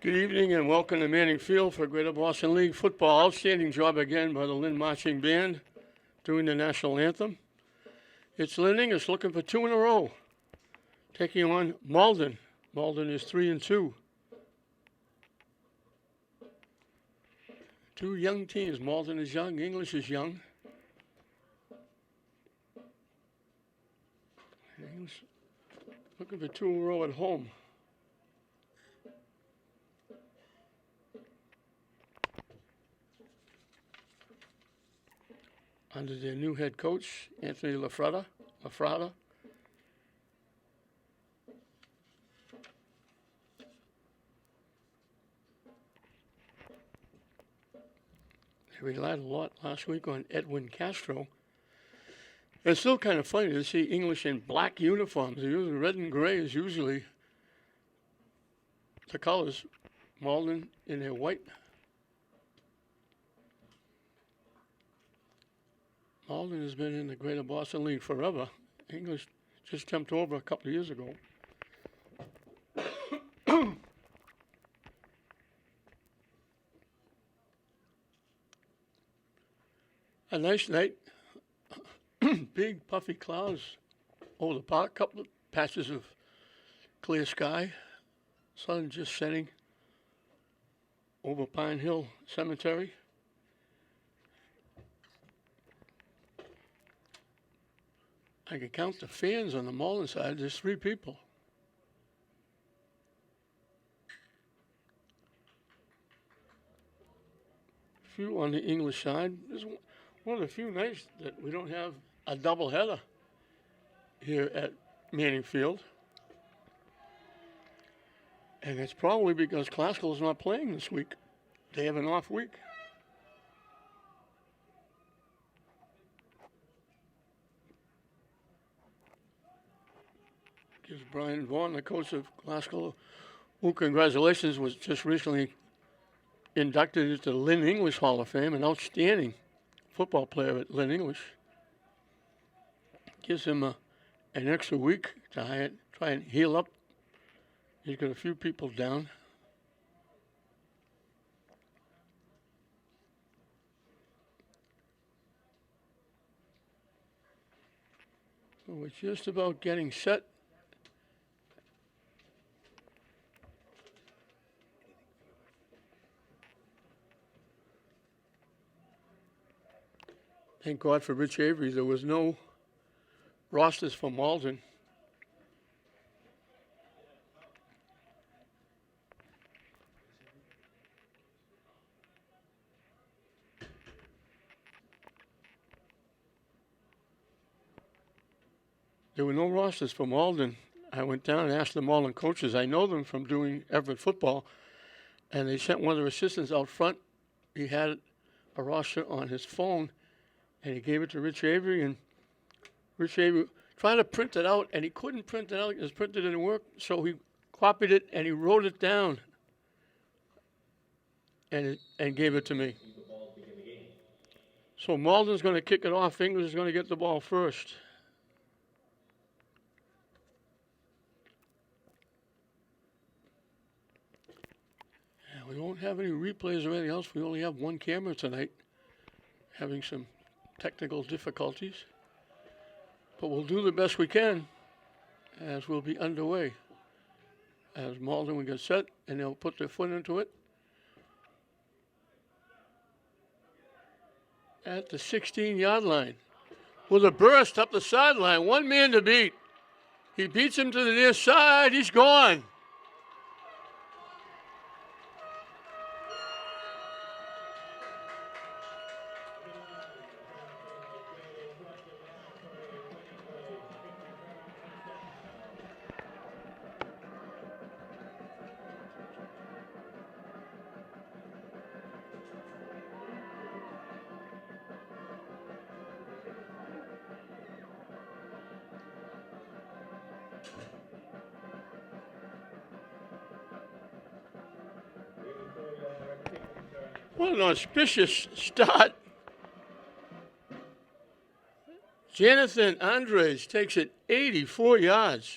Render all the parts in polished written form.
Good evening and welcome to Manning Field for Greater Boston League football. Outstanding job again by the Lynn Marching Band doing the national anthem. It's Lynn English looking for two in a row, taking on Malden. Malden is 3-2. Two young teams. Malden is young, English is young. English looking for two in a row at home. Under their new head coach, Anthony Lafrada. They relied a lot last week on Edwin Castro. It's still kind of funny to see English in black uniforms. They're using red and gray is usually the colors. Malden in their white. Malden has been in the Greater Boston League forever. English just jumped over a couple of years ago. A nice night. Big puffy clouds over the park. Couple of patches of clear sky. Sun just setting over Pine Hill Cemetery. I can count the fans on the Malden side. There's 3 people. Few on the English side. This is one of the few nights that we don't have a doubleheader here at Manning Field. And it's probably because Classical is not playing this week. They have an off week. Gives Brian Vaughn, the coach of Glasgow, who, congratulations, was just recently inducted into the Lynn English Hall of Fame, an outstanding football player at Lynn English. Gives him an extra week to try and heal up. He's got a few people down. So we're just about getting set. Thank God for Rich Avery. There was no rosters for Malden. There were no rosters for Malden. I went down and asked the Malden coaches. I know them from doing Everett football. And they sent one of their assistants out front. He had a roster on his phone. And he gave it to Rich Avery, and Rich Avery tried to print it out, and he couldn't print it out. His printer didn't work, so he copied it, and he wrote it down and gave it to me. So Malden's going to kick it off. English is going to get the ball first. And we won't have any replays or anything else. We only have one camera tonight, having some technical difficulties, but we'll do the best we can as we'll be underway. As Malden will get set and they'll put their foot into it. At the 16-yard line with a burst up the sideline, one man to beat. He beats him to the near side, he's gone. What an auspicious start. Jonathan Andres takes it 84 yards.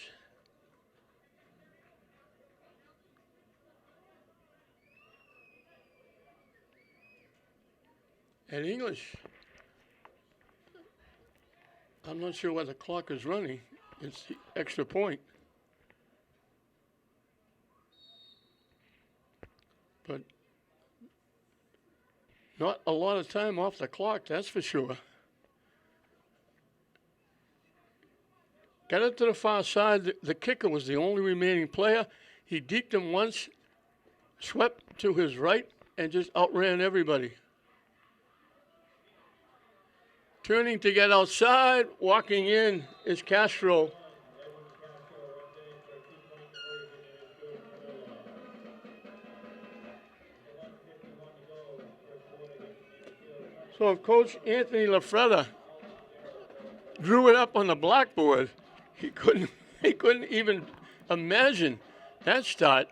at English. I'm not sure why the clock is running. It's the extra point. But not a lot of time off the clock, that's for sure. Got it to the far side. The kicker was the only remaining player. He deked him once, swept to his right, and just outran everybody. Turning to get outside, walking in is Castro. So if Coach Anthony LaFreda drew it up on the blackboard, he couldn't even imagine that start.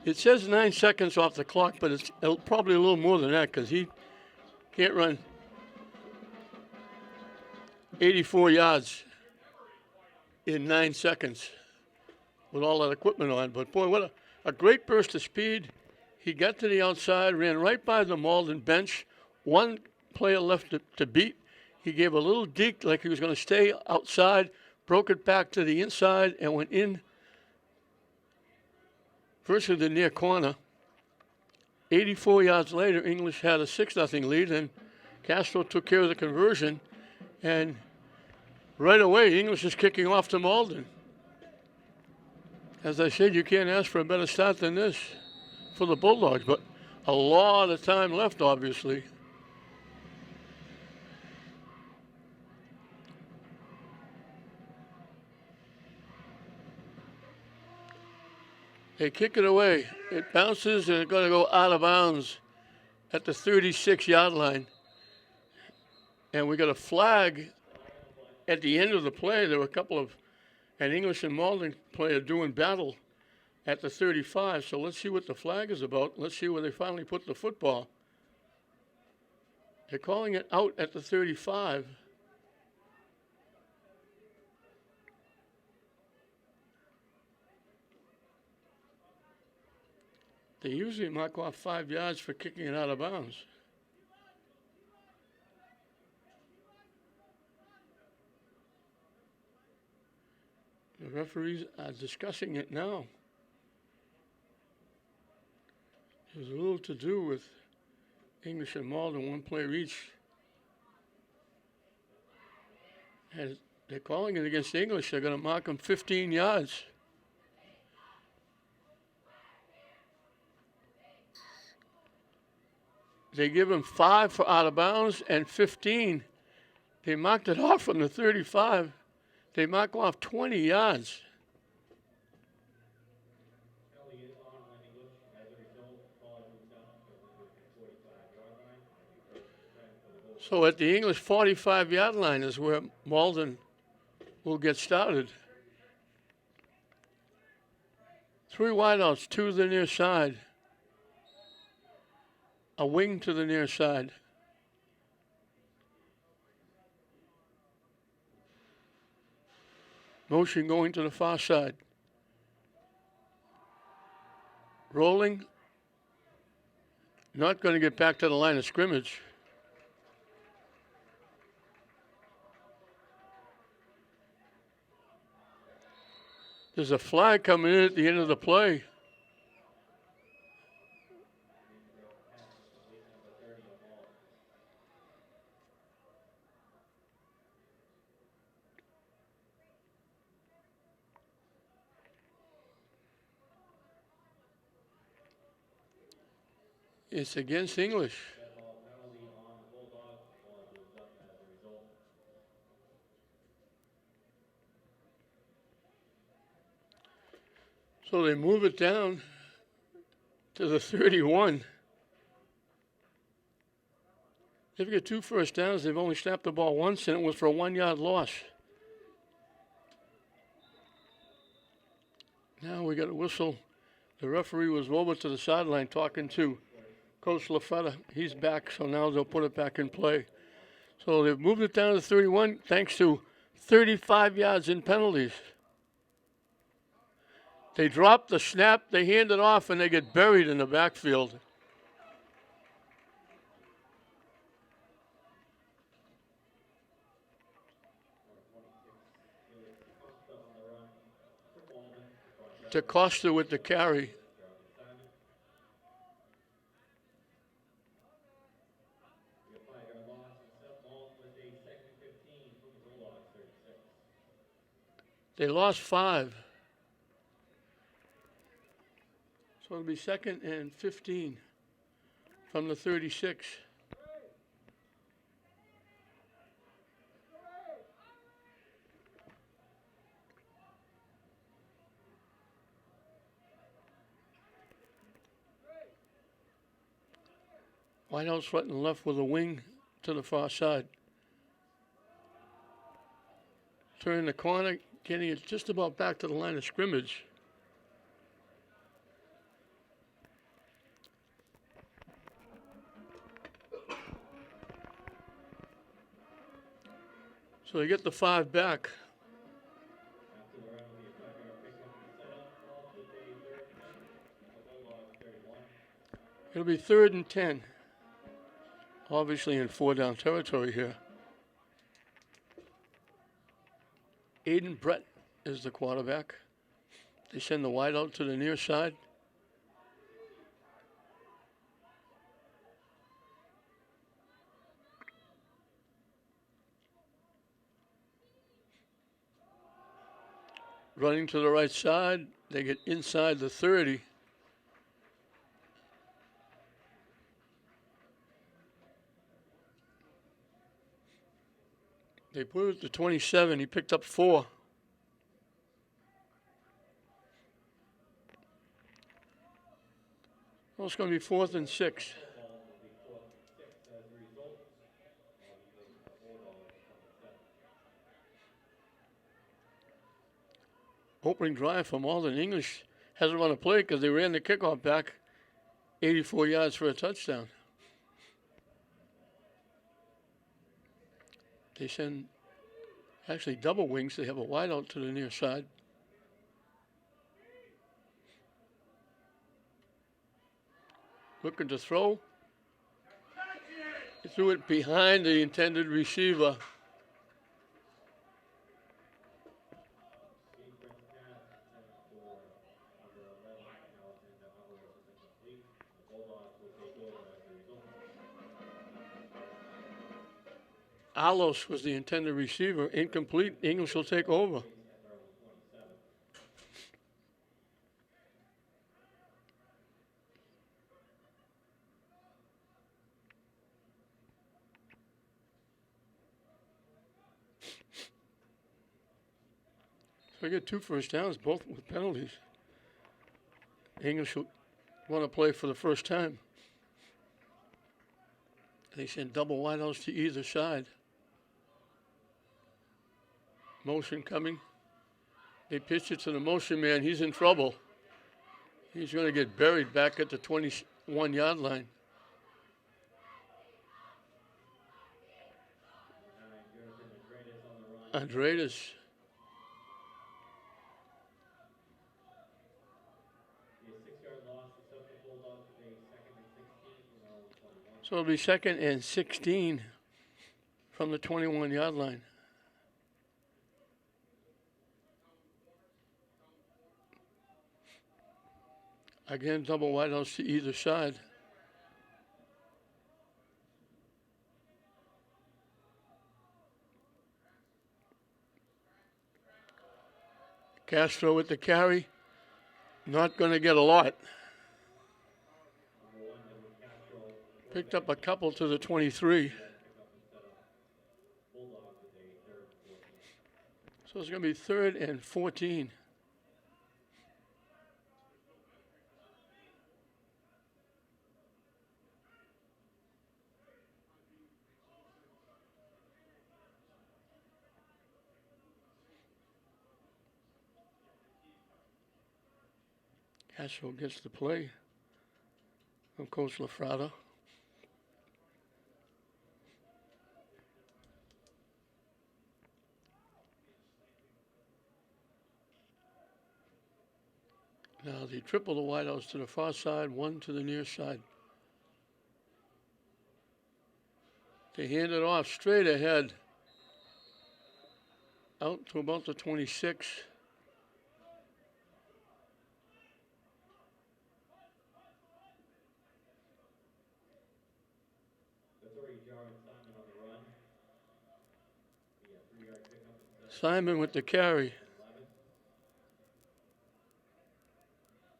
It says 9 seconds off the clock, but it's probably a little more than that because he can't run 84 yards in 9 seconds with all that equipment on. But boy, what a great burst of speed. He got to the outside, ran right by the Malden bench. One player left to beat. He gave a little deke like he was going to stay outside, broke it back to the inside, and went in versus the near corner. 84 yards later, English had a 6-0 lead, and Castro took care of the conversion. And right away, English is kicking off to Malden. As I said, you can't ask for a better start than this for the Bulldogs, but a lot of time left, obviously. They kick it away. It bounces and it's going to go out of bounds at the 36-yard line. And we got a flag at the end of the play. There were a couple of an English and Malden player doing battle at the 35. So let's see what the flag is about. Let's see where they finally put the football. They're calling it out at the 35. They usually mark off 5 yards for kicking it out of bounds. The referees are discussing it now. There's a little to do with English and Malden, one player each. And they're calling it against English. They're going to mark them 15 yards. They give him 5 for out of bounds and 15. They marked it off from the 35. They mark off 20 yards. So at the English 45-yard line is where Malden will get started. 3 wideouts, 2 to the near side. A wing to the near side. Motion going to the far side. Rolling. Not going to get back to the line of scrimmage. There's a flag coming in at the end of the play. It's against English. So they move it down to the 31. They've got 2 first downs. They've only snapped the ball once, and it was for a 1-yard loss. Now we got a whistle. The referee was over to the sideline talking to Coach LaFreda. He's back, so now they'll put it back in play. So they've moved it down to 31 thanks to 35 yards in penalties. They drop the snap, they hand it off, and they get buried in the backfield. DaCosta with the carry. They lost 5. So it'll be 2nd and 15 from the 36. Wideouts right and left with a wing to the far side. Turning the corner, getting it just about back to the line of scrimmage. So they get the 5 back. It'll be 3rd and 10. Obviously in 4-down territory here. Aiden Brett is the quarterback. They send the wide out to the near side. Running to the right side, they get inside the 30. They put it to 27. He picked up 4. Well, it's going to be 4th and 6. Opening drive for Malden. English hasn't run a play because they ran the kickoff back 84 yards for a touchdown. They send actually double wings. They have a wide out to the near side. Looking to throw. He threw it behind the intended receiver. Alos was the intended receiver. Incomplete. English will take over. So I get 2 first downs, both with penalties. English will want to play for the first time. They send double wideouts to either side. Motion coming. They pitch it to the motion man. He's in trouble. He's going to get buried back at the 21-yard line. Andreas. So it'll be 2nd and 16 from the 21-yard line. Again, double wideouts to either side. Castro with the carry. Not going to get a lot. Picked up a couple to the 23. So it's going to be 3rd and 14. Castro gets the play from Coach Lafrada. Now they triple the wideouts to the far side, 1 to the near side. They hand it off straight ahead, out to about the 26. Simon with the carry.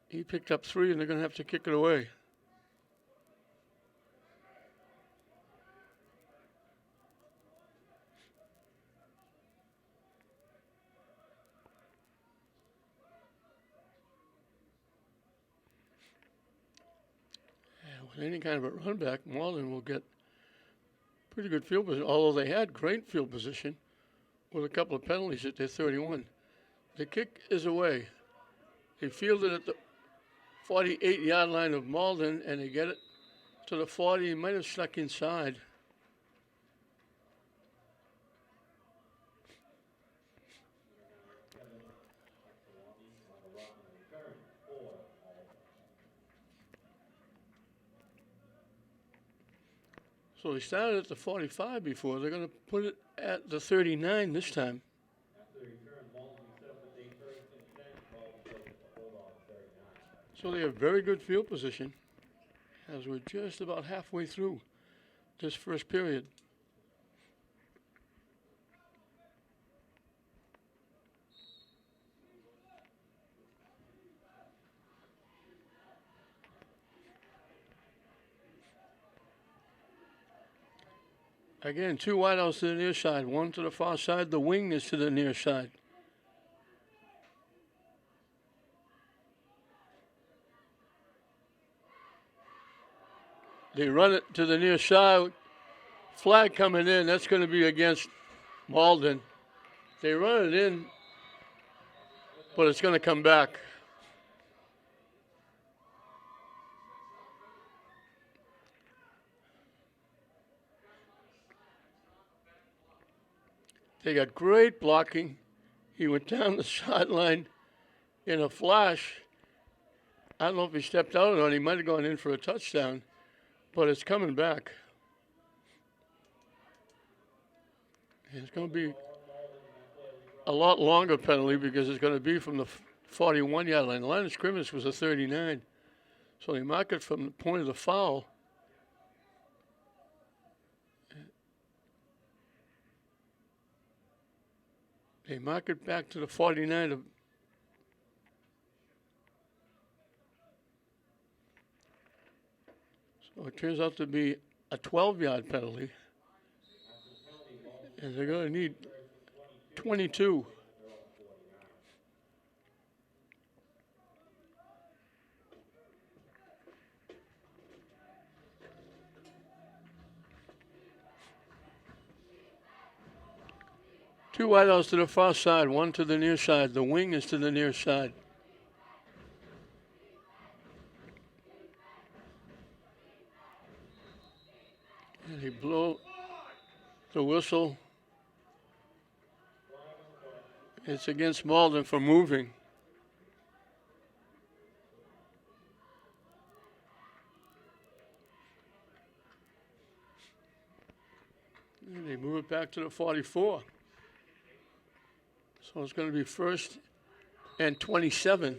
He picked up 3, and they're going to have to kick it away. With any kind of a run back, Malden will get pretty good field position, although they had great field position with a couple of penalties at their 31. The kick is away. They fielded at the 48-yard line of Malden, and they get it to the 40. He might have stuck inside. So they started at the 45 before. They're going to put it at the 39 this time. So they have very good field position as we're just about halfway through this first period. Again, 2 wideouts to the near side, 1 to the far side. The wing is to the near side. They run it to the near side. Flag coming in. That's going to be against Malden. They run it in, but it's going to come back. They got great blocking. He went down the sideline in a flash. I don't know if he stepped out or not. He might have gone in for a touchdown, but it's coming back. And it's going to be a lot longer penalty because it's going to be from the 41-yard line. The line of scrimmage was a 39. So they mark it from the point of the foul. They mark it back to the 49. So it turns out to be a 12-yard penalty. And they're going to need 22. Two wideouts to the far side, 1 to the near side. The wing is to the near side. And they blow the whistle. It's against Malden for moving. And they move it back to the 44. So it's going to be 1st and 27.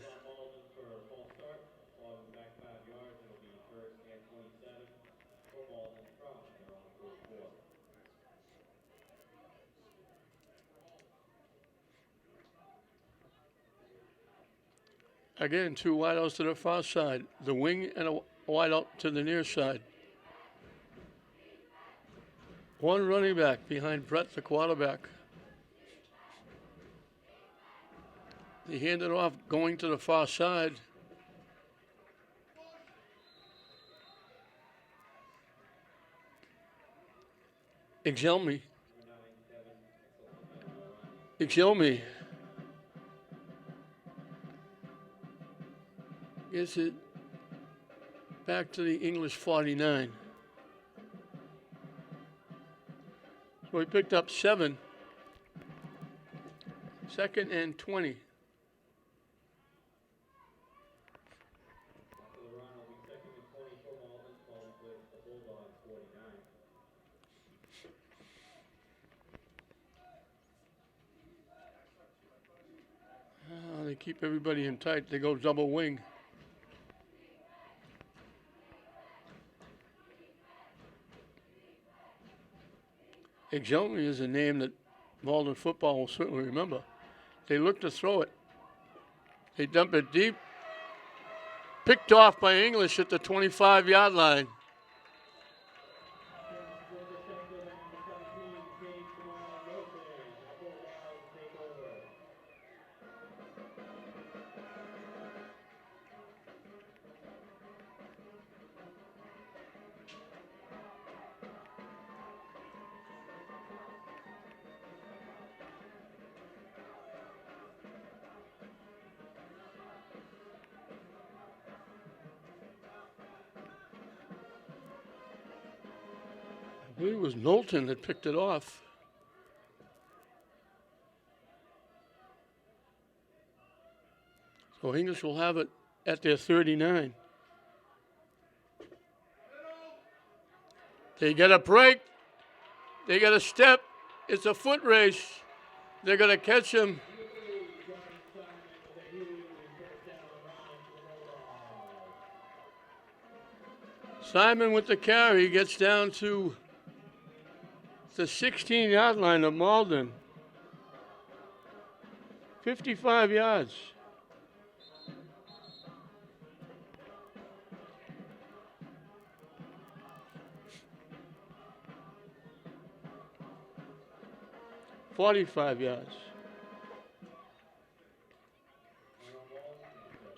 Again, 2 wideouts to the far side. The wing and a wideout to the near side. 1 running back behind Brett, the quarterback. They hand it off going to the far side. Exelmi. Gets it back to the English 49. So he picked up 7. 2nd and 20. They keep everybody in tight. They go double wing. Exelmi is a name that Malden football will certainly remember. They look to throw it. They dump it deep. Picked off by English at the 25-yard line. I believe it was Knowlton that picked it off. So English will have it at their 39. They get a break. They get a step. It's a foot race. They're going to catch him. Simon with the carry gets down to the 16-yard line of Malden. 55 yards. $45 yards.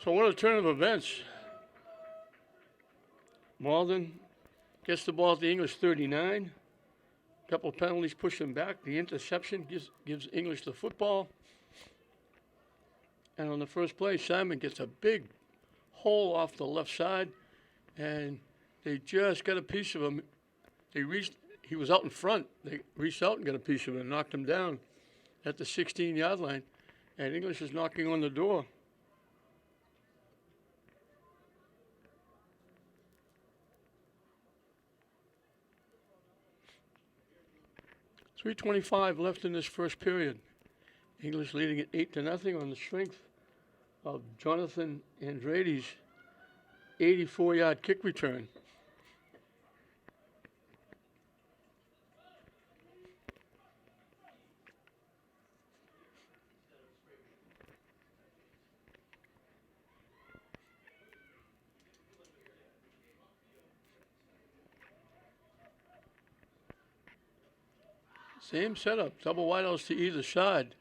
So what a turn of events. Malden gets the ball at the English 39. A couple of penalties push them back. The interception gives English the football. And on the first play, Simon gets a big hole off the left side, and they just got a piece of him. He was out in front. They reached out and got a piece of him and knocked him down at the 16-yard line. And English is knocking on the door. .325 left in this first period. English leading at 8-0 on the strength of Jonathan Andrade's 84-yard kick return. Same setup, double wideouts to either side.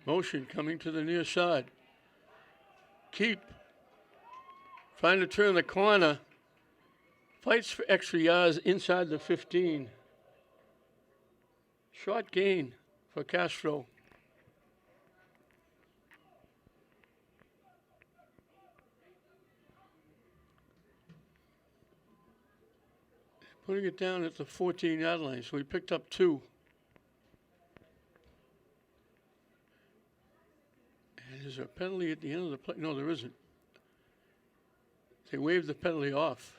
Motion coming to the near side. Keep trying to turn the corner. Fights for extra yards inside the 15. Short gain for Castro. Putting it down at the 14-yard line, so we picked up 2. And is there a penalty at the end of the play? No, there isn't. They waved the penalty off.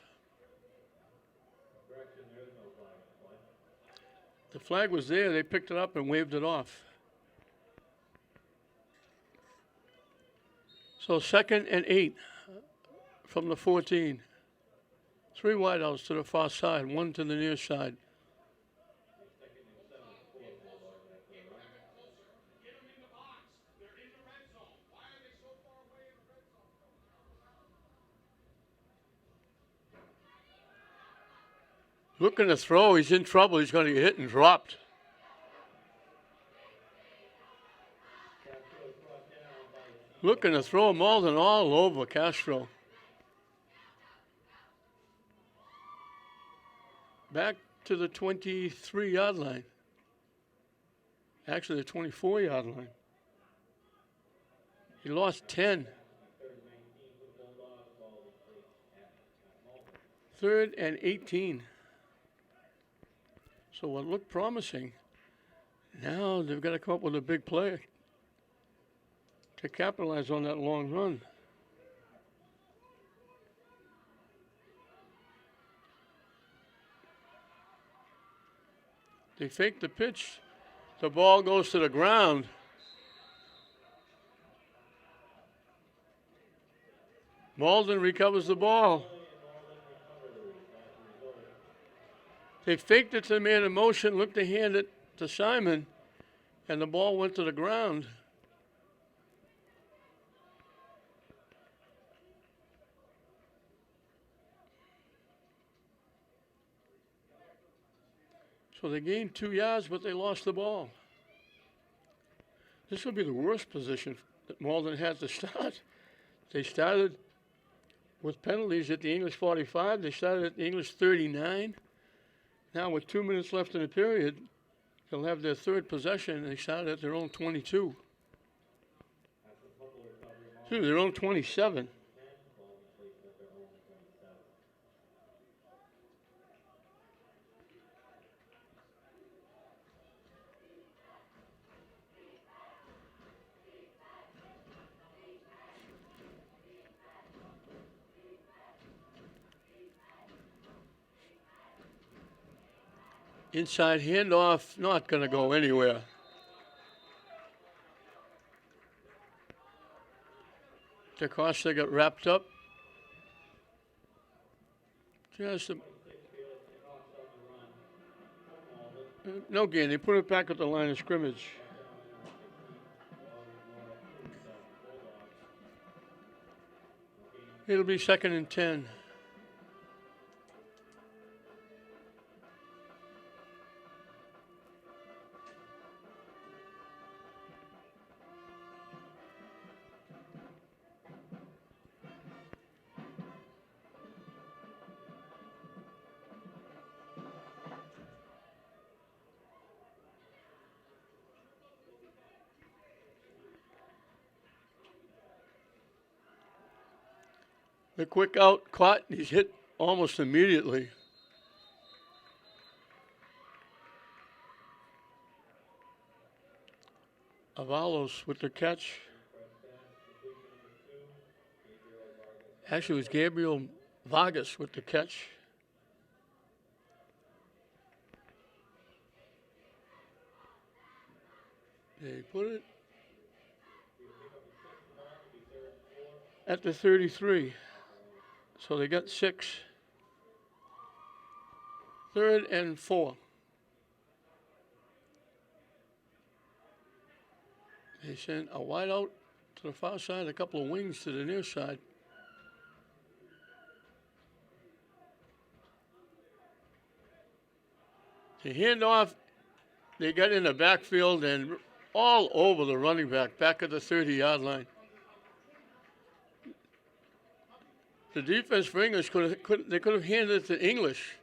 The flag was there. They picked it up and waved it off. So 2nd and 8 from the 14. 3 wideouts to the far side, 1 to the near side. Looking to throw, he's in trouble. He's going to get hit and dropped. Looking to throw Malden all over Castro. Back to the 23-yard line. Actually, the 24-yard line. He lost 10. 3rd and 18. So what looked promising, now they've got to come up with a big play to capitalize on that long run. They fake the pitch. The ball goes to the ground. Malden recovers the ball. They faked it to the man in motion, looked to hand it to Simon, and the ball went to the ground. So they gained 2 yards, but they lost the ball. This would be the worst position that Malden had to start. They started with penalties at the English 45. They started at the English 39. Now with 2 minutes left in the period, they'll have their third possession, and they started at their own 22. Excuse me, their own 27. Inside handoff, not going to go anywhere. DaCosta got wrapped up. Just no gain. They put it back at the line of scrimmage. It'll be 2nd and 10. The quick out caught, he's hit almost immediately. Avalos with the catch. Actually, it was Gabriel Vargas with the catch. They put it at the 33. So they got 6. 3rd and 4. They sent a wide out to the far side, a couple of wings to the near side. The handoff, they got in the backfield and all over the running back at the 30-yard line. The defense for English could have handed it to English.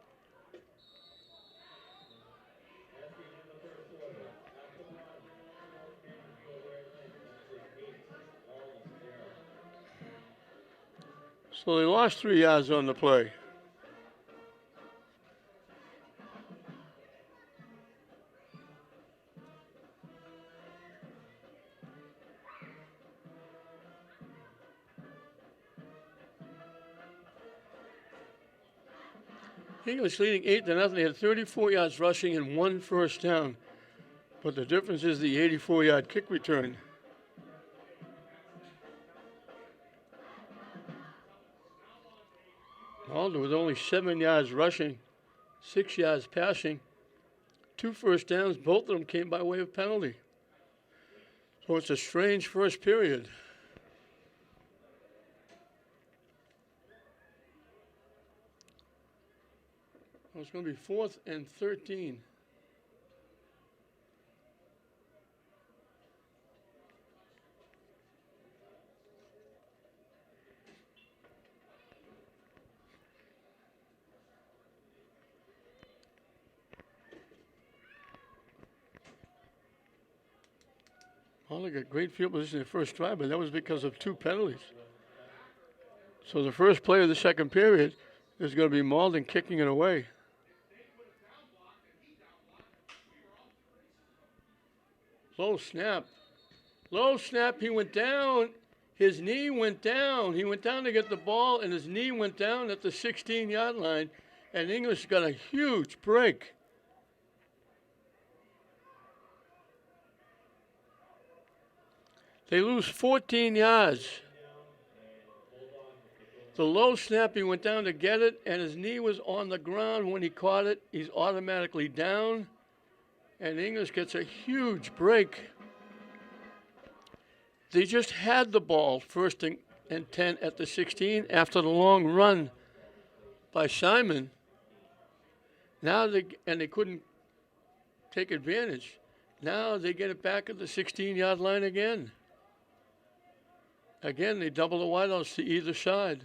So they lost 3 yards on the play. English leading 8-0. They had 34 yards rushing and 1 first down. But the difference is the 84-yard kick return. Malden with only 7 yards rushing, 6 yards passing, 2 first downs. Both of them came by way of penalty. So it's a strange first period. It's going to be 4th and 13. Well, they got great field position in the first drive, but that was because of 2 penalties. So the first play of the second period is going to be Malden kicking it away. Low snap. Low snap. He went down. His knee went down. He went down to get the ball, and his knee went down at the 16-yard line. And English got a huge break. They lose 14 yards. The low snap, he went down to get it, and his knee was on the ground when he caught it. He's automatically down, and English gets a huge break. They just had the ball, 1st and 10 at the 16 after the long run by Simon. Now they couldn't take advantage. Now they get it back at the 16-yard line again. Again, they double the wideouts to either side.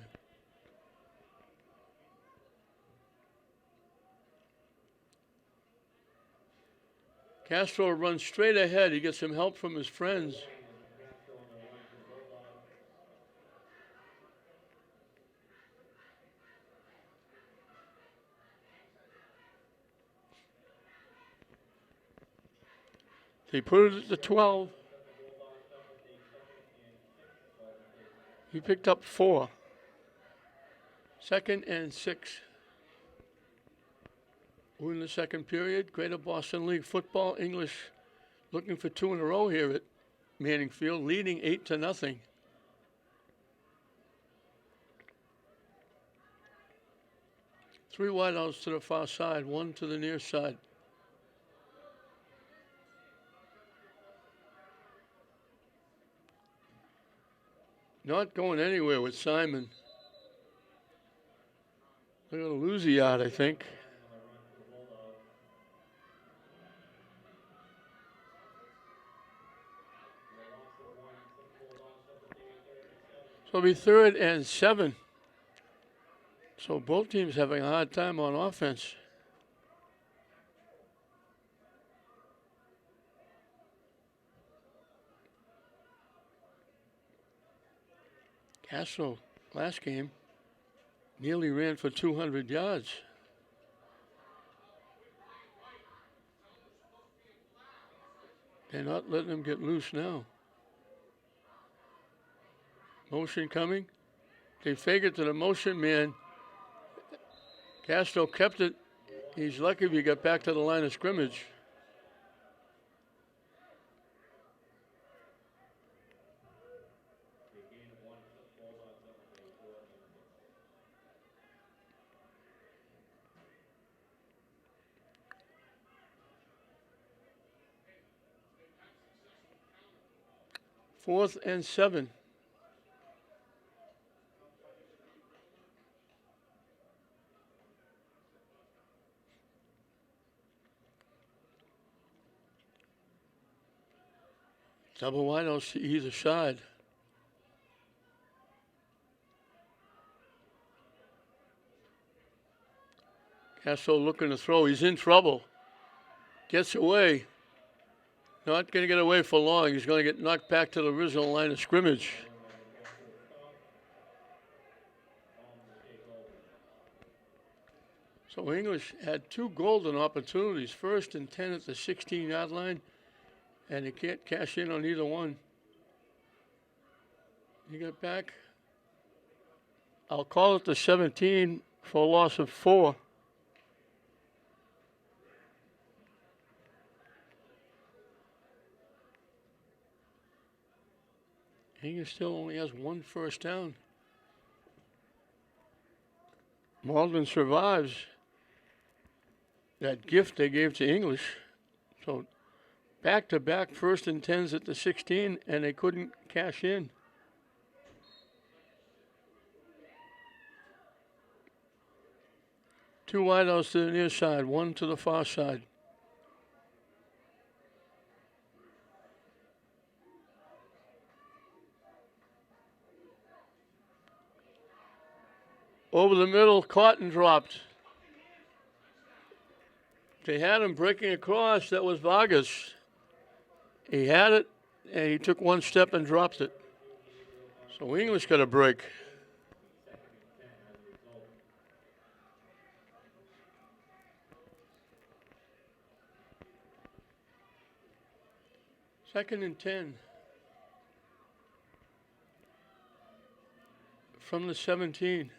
Castro runs straight ahead. He gets some help from his friends. He put it at the 12. He picked up 4. 2nd and 6. We're in the second period. Greater Boston League football. English looking for 2 in a row here at Manning Field, leading 8-0. Three wideouts to the far side, 1 to the near side. Not going anywhere with Simon. They're going to lose a yard, I think. So it'll be 3rd and 7. So both teams having a hard time on offense. Castro, last game, nearly ran for 200 yards. They're not letting him get loose now. Motion coming. They fake it to the motion man. Castro kept it. He's lucky if he got back to the line of scrimmage. Fourth and 7. Double wideouts to either side. Castro looking to throw. He's in trouble. Gets away. Not going to get away for long. He's going to get knocked back to the original line of scrimmage. So English had 2 golden opportunities. 1st and 10 at the 16-yard line. And they can't cash in on either one. You get back. I'll call it the 17 for a loss of 4. English still only has 1 first down. Malden survives that gift they gave to English. So back-to-back 1st and 10s at the 16, and they couldn't cash in. Two wideouts to the near side, 1 to the far side. Over the middle, caught and dropped. They had him breaking across. That was Vargas. He had it, and he took 1 step and dropped it. So English got a break. Second and 10. From the 17.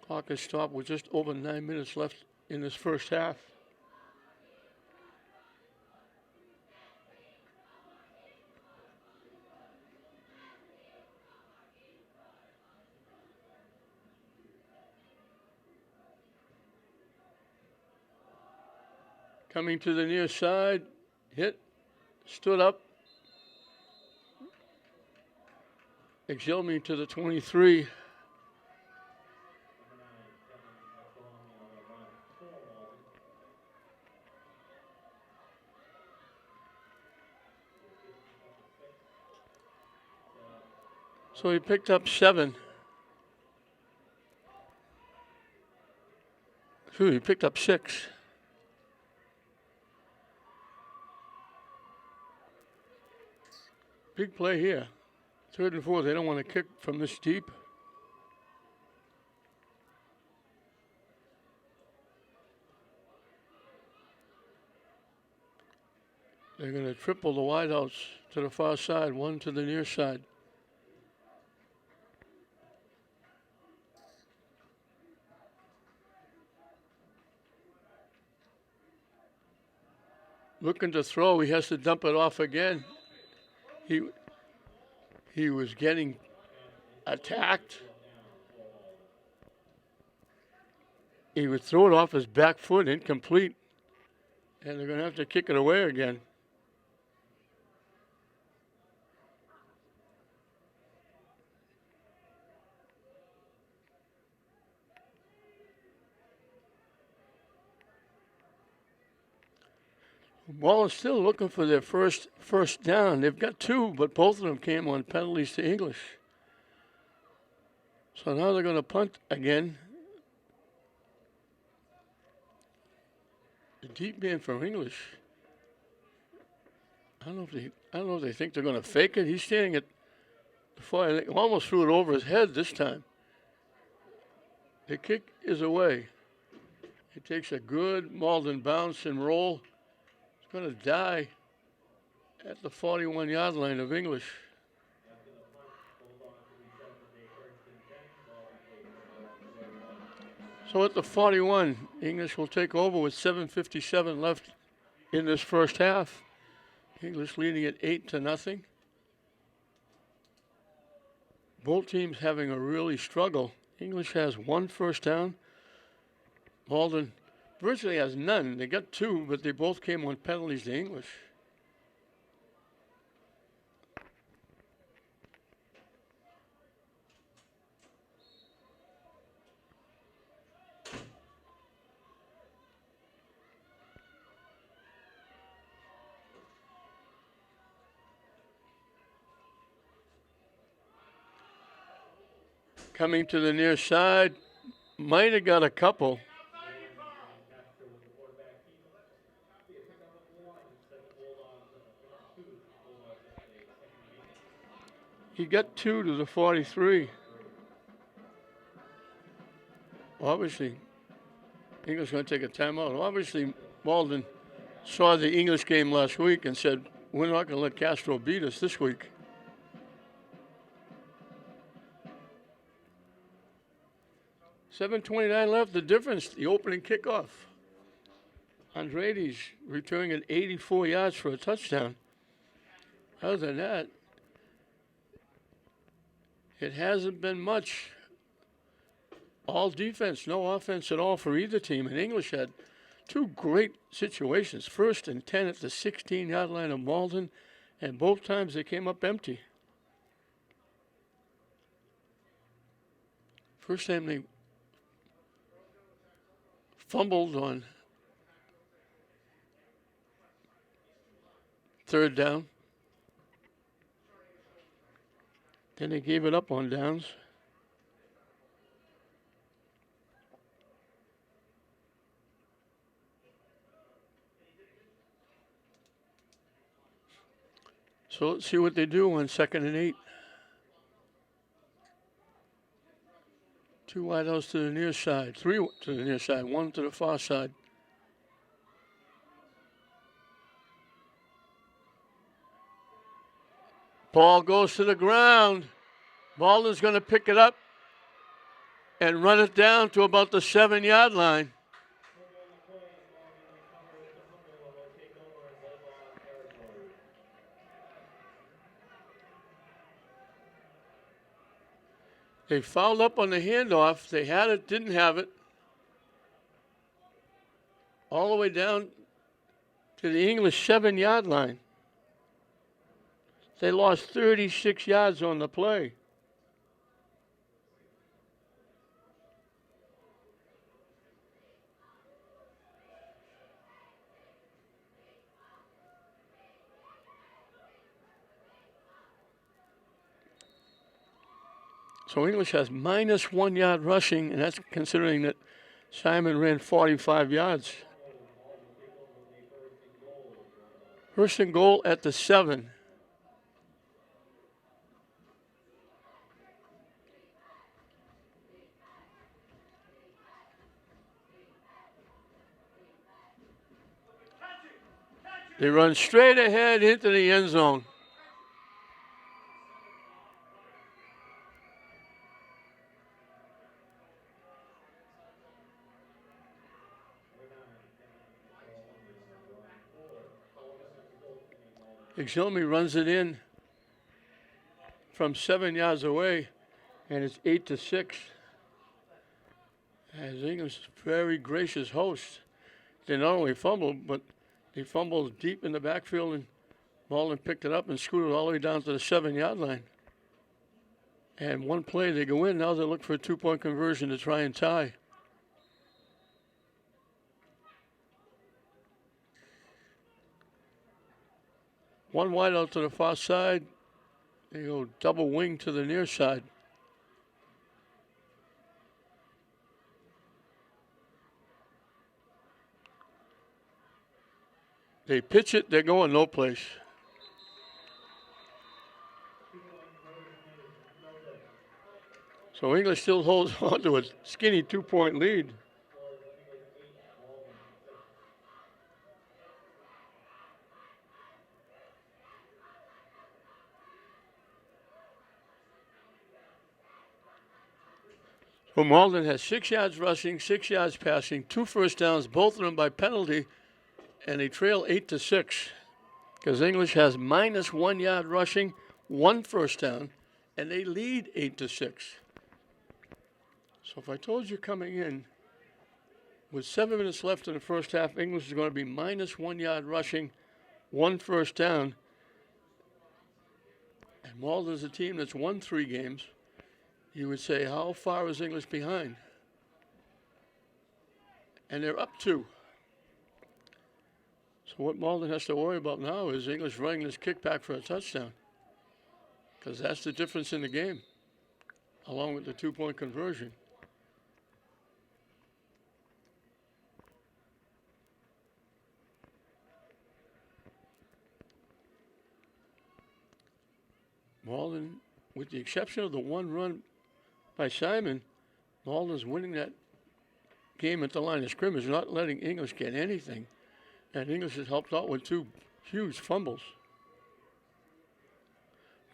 Clock is stopped with just over 9 minutes left in this first half. Coming to the near side. Hit. Stood up. Exilme to the 23. So he picked up 7. He picked up 6. Big play here. 3rd and 4. They don't want to kick from this deep. They're going to triple the wideouts to the far side, 1 to the near side. Looking to throw, he has to dump it off again. He was getting attacked. He would throw it off his back foot, incomplete. And they're going to have to kick it away again. Malden's still looking for their first down. They've got 2, but both of them came on penalties to English. So now they're going to punt again. The deep man for English. I don't know if they think they're going to fake it. He's standing at the 40. Almost threw it over his head this time. The kick is away. It takes a good Malden bounce and roll. It's going to die at the 41-yard line of English. So at the 41, English will take over with 7:57 left in this first half. English leading at 8-0. Both teams having a really struggle. English has 1 first down. Malden virtually has none. They got 2, but they both came on penalties to English. Coming to the near side, might have got a couple. He got 2 to the 43. Obviously, English going to take a timeout. Obviously, Malden saw the English game last week and said, we're not going to let Castro beat us this week. $7:29 left. The difference, the opening kickoff. Andretti's returning at 84 yards for a touchdown. Other than that, it hasn't been much. All defense, no offense at all for either team. And English had 2 great situations. 1st and 10 at the 16-yard line of Malden, and both times they came up empty. First time they fumbled on 3rd down. Then they gave it up on downs. So let's see what they do on 2nd and 8. 2 wideouts to the near side, 3 to the near side, 1 to the far side. Ball goes to the ground. Malden's going to pick it up and run it down to about the 7-yard line. They fouled up on the handoff. They had it, didn't have it. All the way down to the English 7-yard line. They lost 36 yards on the play. So English has minus 1 yard rushing, and that's considering that Simon ran 45 yards. First and goal at the 7. They run straight ahead into the end zone. Exomi runs it in from 7 yards away, and it's 8-6. As English very gracious host, they not only fumbled, but they fumbled deep in the backfield, and Malden picked it up and scooted all the way down to the 7-yard line. And one play, they go in. Now they look for a 2-point conversion to try and tie. One wide out to the far side. They go double wing to the near side. They pitch it, they're going no place. So English still holds on to a skinny 2-point lead. So Malden has 6 yards rushing, 6 yards passing, 2 first downs, both of them by penalty, and they trail 8-6. Because English has minus 1 yard rushing, 1 first down, and they lead 8-6. So if I told you coming in, with 7 minutes left in the first half, English is going to be minus 1 yard rushing, 1 first down. And Malden's a team that's won 3 games. You would say, how far is English behind? And they're up 2. So what Malden has to worry about now is English running this kickback for a touchdown. Because that's the difference in the game, along with the 2-point conversion. Malden, with the exception of the one run by Simon, Malden's winning that game at the line of scrimmage, not letting English get anything. And English has helped out with 2 huge fumbles.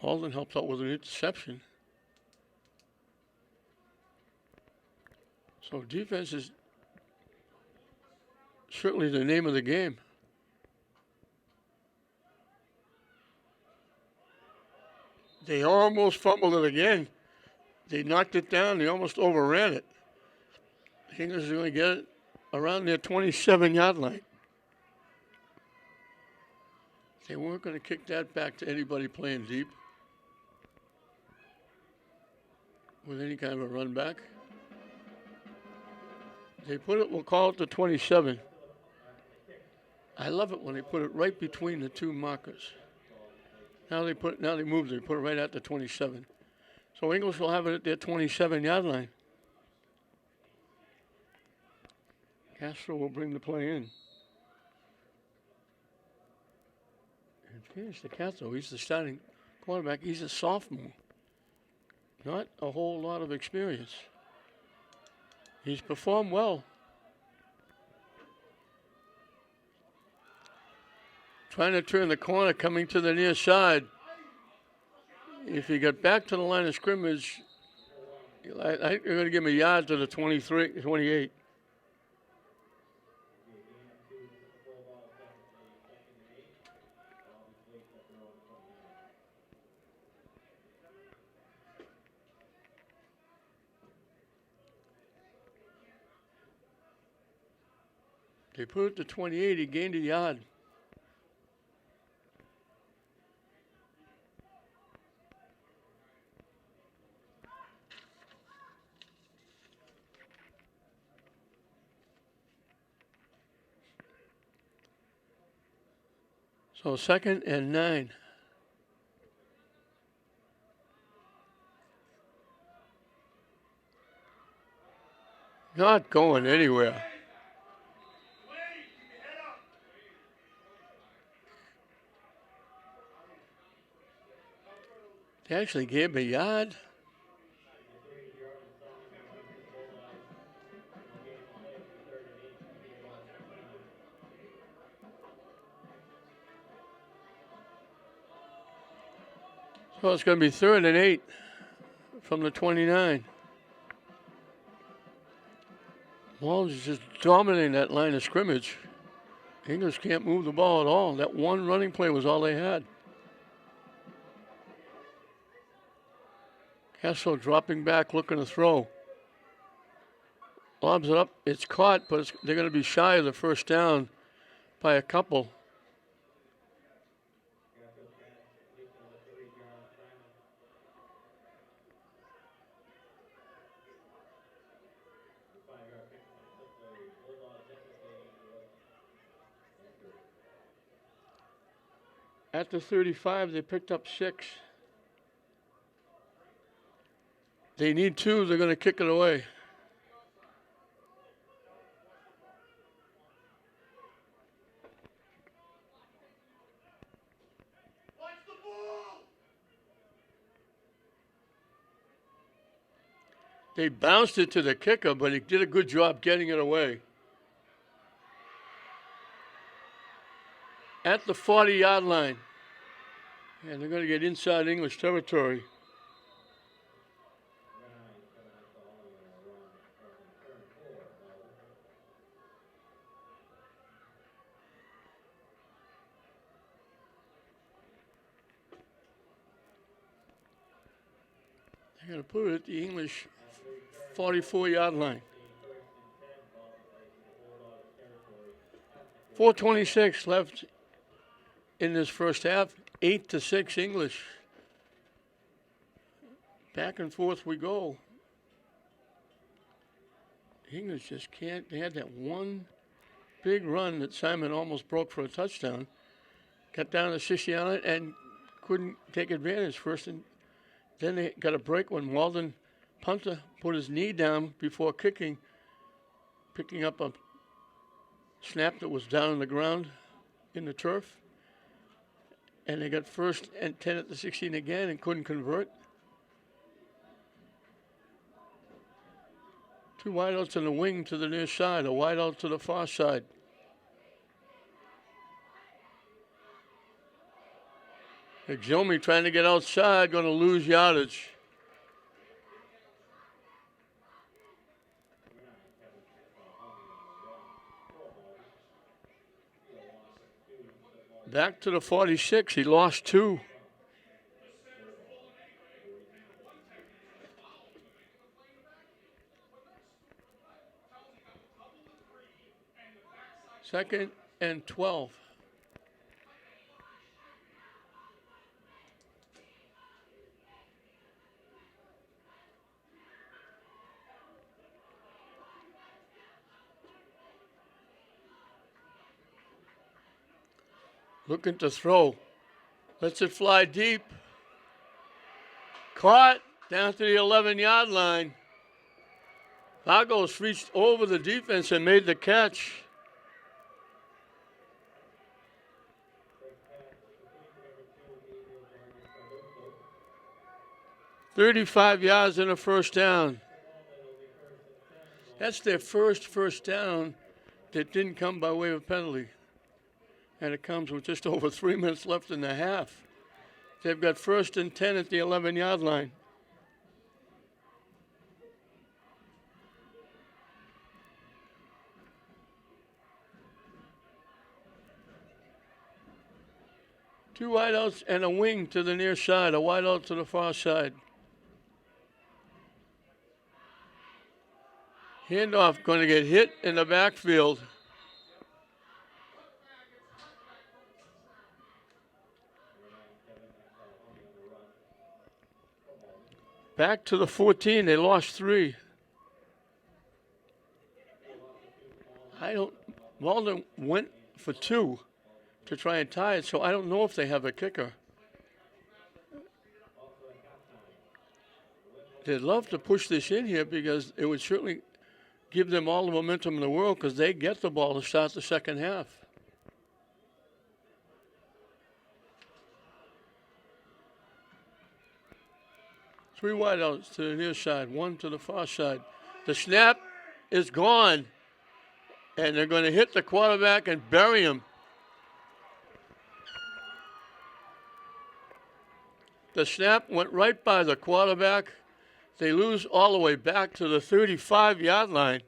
Malden helped out with an interception. So defense is certainly the name of the game. They almost fumbled it again. They knocked it down. They almost overran it. English is going to get it around their 27-yard line. They weren't going to kick that back to anybody playing deep with any kind of a run back. They put it, we'll call it the 27. I love it when they put it right between the 2 markers. Now they moved it, they put it right at the 27. So English will have it at their 27-yard line. Castro will bring the play in. And finish the Castro. He's the starting quarterback. He's a sophomore. Not a whole lot of experience. He's performed well. Trying to turn the corner, coming to the near side. If he got back to the line of scrimmage, I think they're going to give him a yard to the 28. They put it to 28. He gained a yard. So 2nd and 9. Not going anywhere. They actually gave a yard. So it's going to be 3rd and 8 from the 29. Malden's just dominating that line of scrimmage. English can't move the ball at all. That one running play was all they had. Kessel dropping back, looking to throw. Lobs it up. It's caught, but they're going to be shy of the first down by a couple. At the 35, they picked up 6. They need 2. They're going to kick it away. They bounced it to the kicker, but he did a good job getting it away. At the 40-yard line. And they're going to get inside English territory. They're going to put it at the English 44-yard line. 4:26 left in this first half. 8-6 English. Back and forth we go. English just can't. They had that one big run that Simon almost broke for a touchdown. Got down to the 60-yard line and couldn't take advantage first. And then they got a break when Malden punter put his knee down before picking up a snap that was down on the ground in the turf. And they got 1st and 10 at the 16 again and couldn't convert. 2 wideouts in the wing to the near side, a wideout to the far side. Exomi trying to get outside, going to lose yardage. Back to the 46. He lost 2. Second and 12. Looking to throw. Lets it fly deep. Caught down to the 11-yard line. Lagos reached over the defense and made the catch. "35 yards and a first down." That's their first down that didn't come by way of penalty. And it comes with just over 3 minutes left in the half. They've got 1st and 10 at the 11-yard line. Two wideouts and a wing to the near side, a wideout to the far side. Handoff going to get hit in the backfield. Back to the 14. They lost 3. Malden went for 2. to try and tie it, so I don't know if they have a kicker. They'd love to push this in here because it would certainly give them all the momentum in the world because they get the ball to start the second half. Three wideouts to the near side, one to the far side. The snap is gone, and they're going to hit the quarterback and bury him. The snap went right by the quarterback. They lose all the way back to the 35-yard line.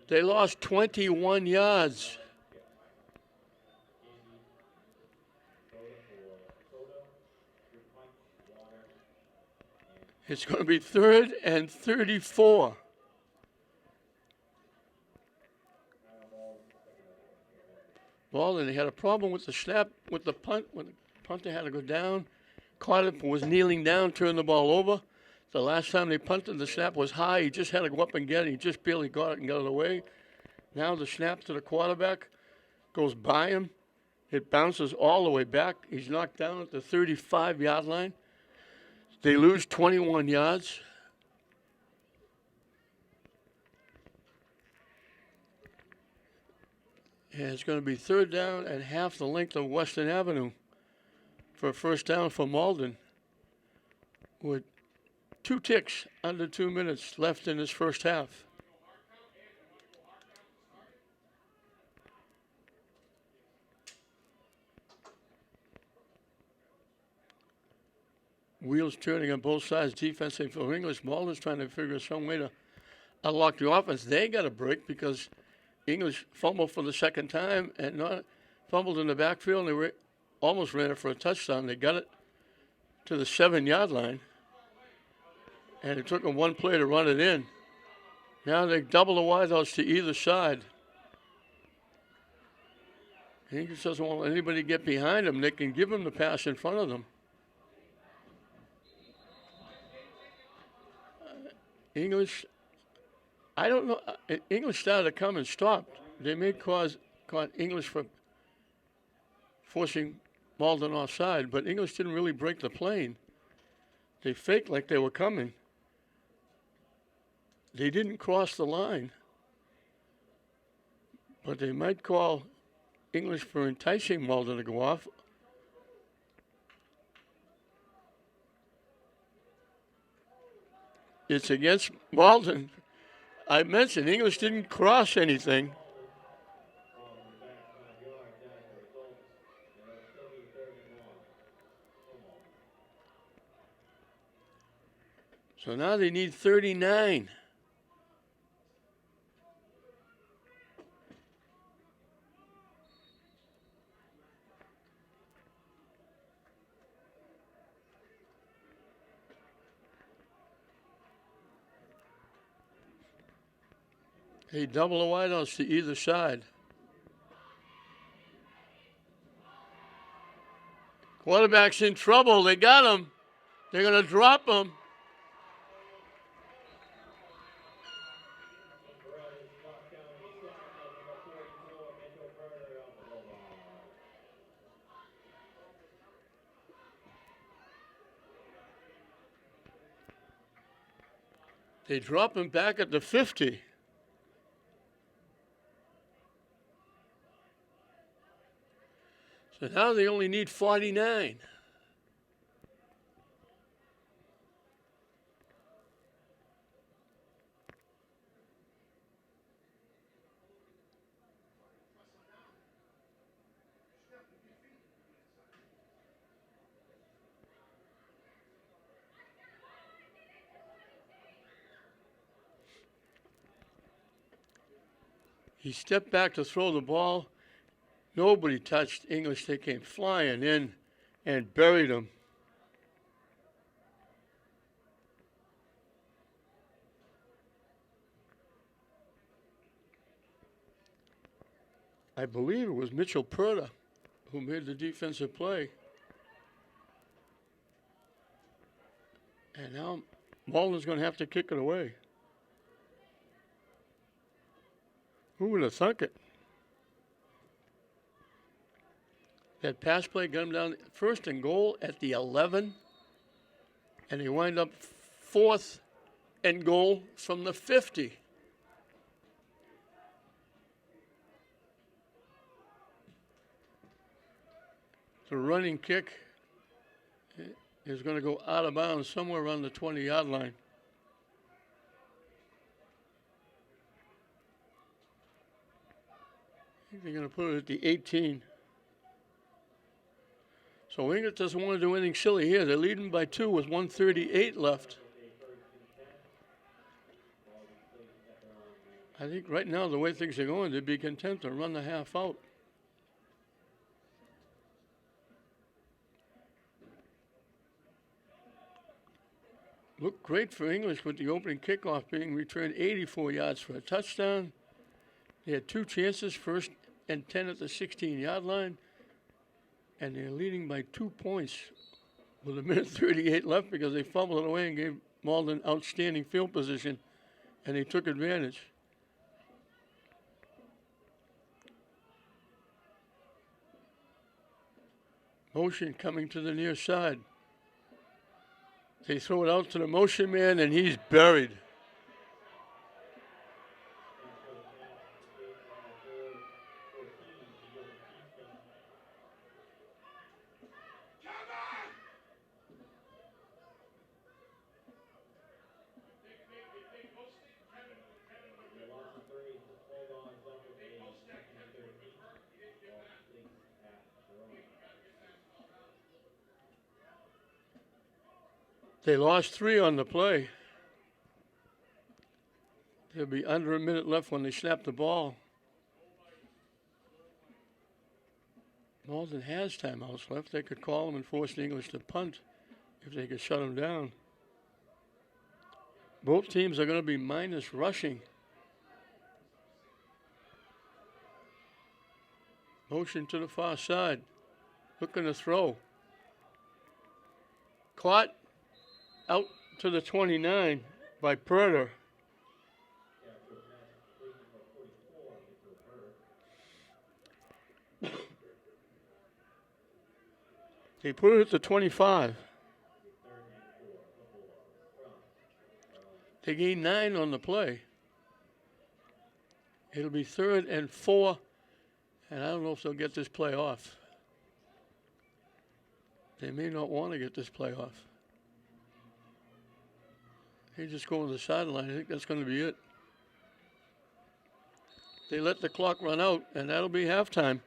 They lost 21 yards. It's going to be 3rd and 34. Malden, they had a problem with the snap, with the punt. When the punter had to go down, caught it, was kneeling down, turned the ball over. The last time they punted, the snap was high. He just had to go up and get it. He just barely got it and got it away. Now the snap to the quarterback goes by him. It bounces all the way back. He's knocked down at the 35-yard line. They lose 21 yards. And it's going to be 3rd down and half the length of Western Avenue for a first down for Malden, with 2 ticks under 2 minutes left in this first half. Wheels turning on both sides, defensive for English. Malden's trying to figure some way to unlock the offense. They got a break because English fumbled for the second time and not fumbled in the backfield. And they almost ran it for a touchdown. They got it to the 7-yard line. And it took them one play to run it in. Now they double the wideouts to either side. English doesn't want anybody to get behind them. They can give them the pass in front of them. English, I don't know. English started to come and stopped. They may caught English for forcing Malden offside, but English didn't really break the plane. They faked like they were coming. They didn't cross the line, but they might call English for enticing Malden to go off. It's against Malden. I mentioned English didn't cross anything. So now they need 39. They double the wideouts to either side. Quarterback's in trouble. They got him. They're going to drop him. They drop him back at the 50. So now they only need 49. He stepped back to throw the ball. Nobody touched English. They came flying in and buried him. I believe it was Mitchell Purda who made the defensive play. And now Malden's going to have to kick it away. Who would have thunk it? That pass play got him down first and goal at the 11, and he wind up fourth and goal from the 50. The running kick is going to go out of bounds somewhere around the 20-yard line. I think they're going to put it at the 18. So England doesn't want to do anything silly here. They're leading by 2 with 1:38 left. I think right now, the way things are going, they'd be content to run the half out. Looked great for English with the opening kickoff being returned 84 yards for a touchdown. They had 2 chances, first and 10 at the 16-yard line, and they're leading by 2 points with 1:38 left because they fumbled it away and gave Malden outstanding field position, and they took advantage. Motion coming to the near side. They throw it out to the motion man, and he's buried. They lost 3 on the play. There'll be under a minute left when they snap the ball. Malden has timeouts left. They could call them and force the English to punt if they could shut them down. Both teams are going to be minus rushing. Motion to the far side. Looking to throw. Caught out to the 29 by Perter. They put it at the 25. They gained 9 on the play. It'll be 3rd and 4, and I don't know if they'll get this play off. They may not want to get this play off. They just go to the sideline. I think that's going to be it. They let the clock run out, and that'll be halftime.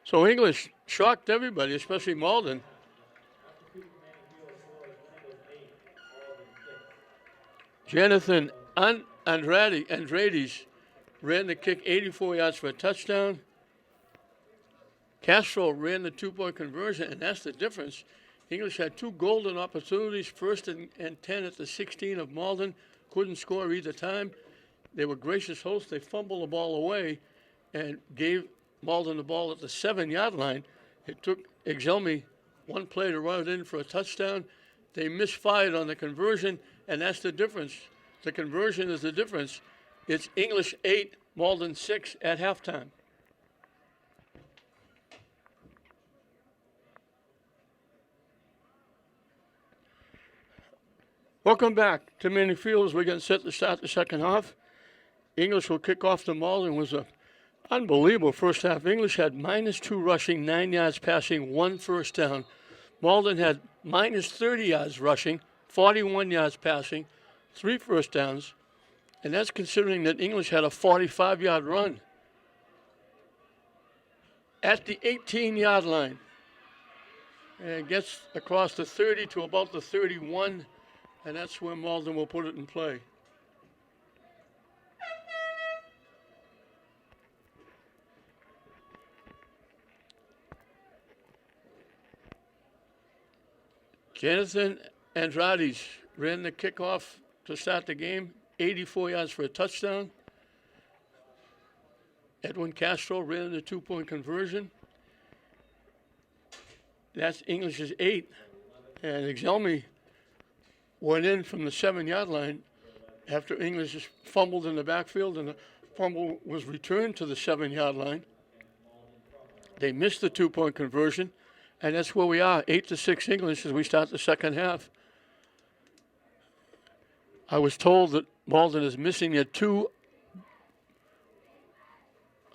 So English shocked everybody, especially Malden. Jonathan Andrades ran the kick 84 yards for a touchdown. Castro ran the 2-point conversion, and that's the difference. English had 2 golden opportunities, first and 10 at the 16 of Malden. Couldn't score either time. They were gracious hosts. They fumbled the ball away and gave Malden the ball at the 7-yard line. It took Exelmi 1 play to run it in for a touchdown. They misfired on the conversion, and that's the difference. The conversion is the difference. It's English 8, Malden 6 at halftime. Welcome back to Manning Fields. We're getting set to start the second half. English will kick off to Malden. It was an unbelievable first half. English had -2 rushing, 9 yards passing, 1 first down. Malden had -30 yards rushing, 41 yards passing, 3 first downs. And that's considering that English had a 45-yard run at the 18-yard line. And it gets across the 30 to about the 31. And that's where Malden will put it in play. Jonathan Andrades ran the kickoff to start the game, 84 yards for a touchdown. Edwin Castro ran the 2-point conversion. That's English's 8. And Exelmi went in from the 7-yard line after English fumbled in the backfield, and the fumble was returned to the 7-yard line. They missed the two-point conversion, and that's where we are, 8-6 English as we start the second half. I was told that Malden is missing their two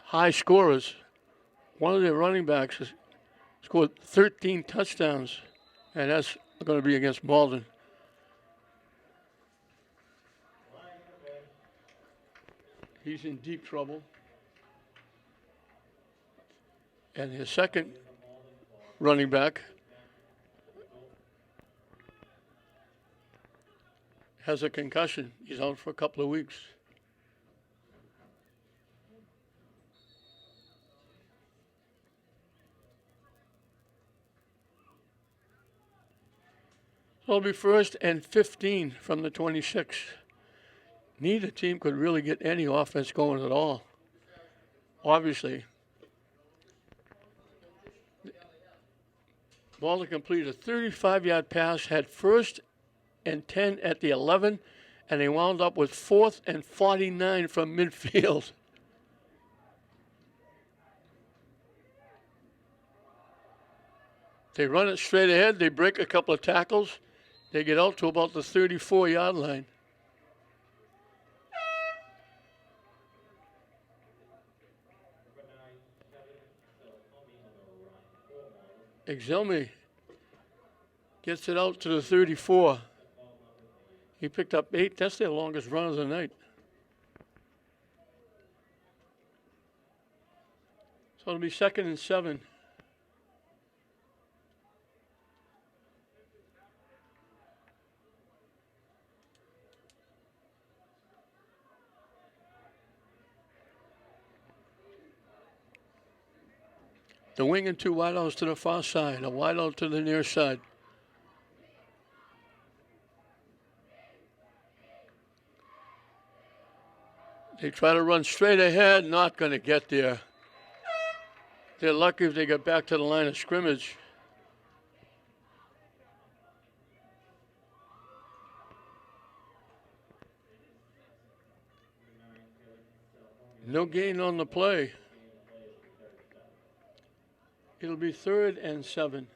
high scorers. One of their running backs has scored 13 touchdowns, and that's going to be against Malden. He's in deep trouble. And his second running back has a concussion. He's out for a couple of weeks. So it'll be 1st and 15 from the 26. Neither team could really get any offense going at all. Obviously, Malden completed a 35-yard pass, had 1st and 10 at the 11, and they wound up with 4th and 49 from midfield. They run it straight ahead. They break a couple of tackles. They get out to about the 34-yard line. Exelmi gets it out to the 34. He picked up 8. That's their longest run of the night. So it'll be 2nd and 7. The wing and two wideouts to the far side, a wideout to the near side. They try to run straight ahead, not going to get there. They're lucky if they get back to the line of scrimmage. No gain on the play. It'll be 3rd and 7.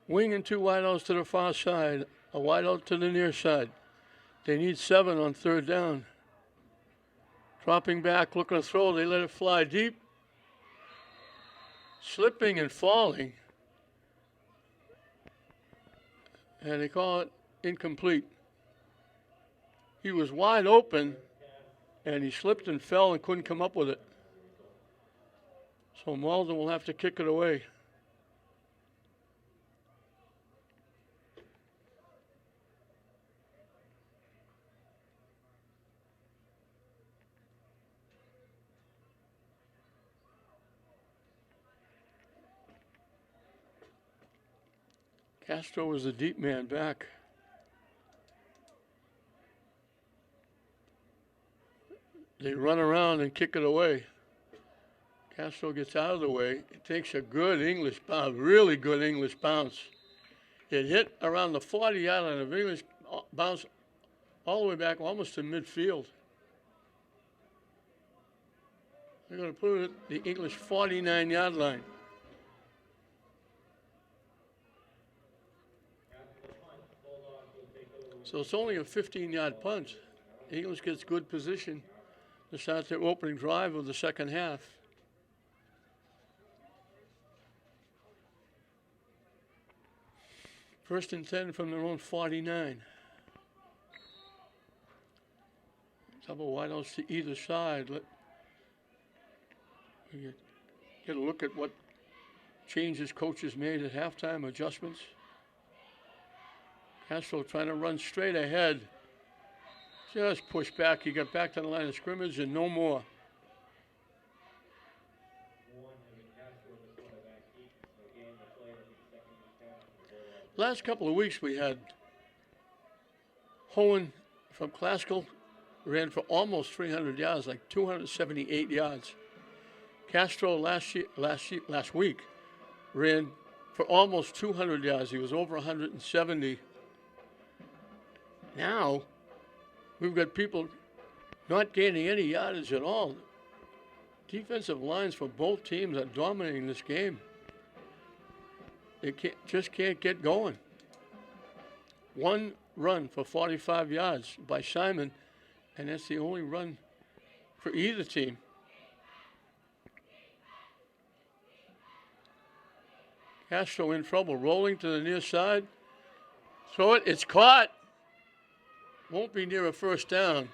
Wing and two wideouts to the far side. A wideout to the near side. They need 7 on 3rd down. Dropping back, looking to throw. They let it fly deep. Slipping and falling. And they call it incomplete. He was wide open, and he slipped and fell and couldn't come up with it. So Malden will have to kick it away. Castro was the deep man back. They run around and kick it away. Castro gets out of the way. It takes a good English bounce, really good English bounce. It hit around the 40-yard line of English, bounce all the way back almost to midfield. They're going to put it at the English 49-yard line. So it's only a 15-yard punt. English gets good position to start their opening drive of the second half. First and 10 from their own 49. Double wideouts to either side. Get a look at what changes coaches made at halftime, adjustments. Castro trying to run straight ahead. Just push back. He got back to the line of scrimmage and no more. Last couple of weeks we had Hohen from Classical ran for almost 300 yards, like 278 yards. Castro last week ran for almost 200 yards. He was over 170. Now we've got people not gaining any yardage at all. Defensive lines for both teams are dominating this game. They just can't get going. One run for 45 yards by Simon, and that's the only run for either team. Castro in trouble, rolling to the near side. Throw it, it's caught. Won't be near a first down.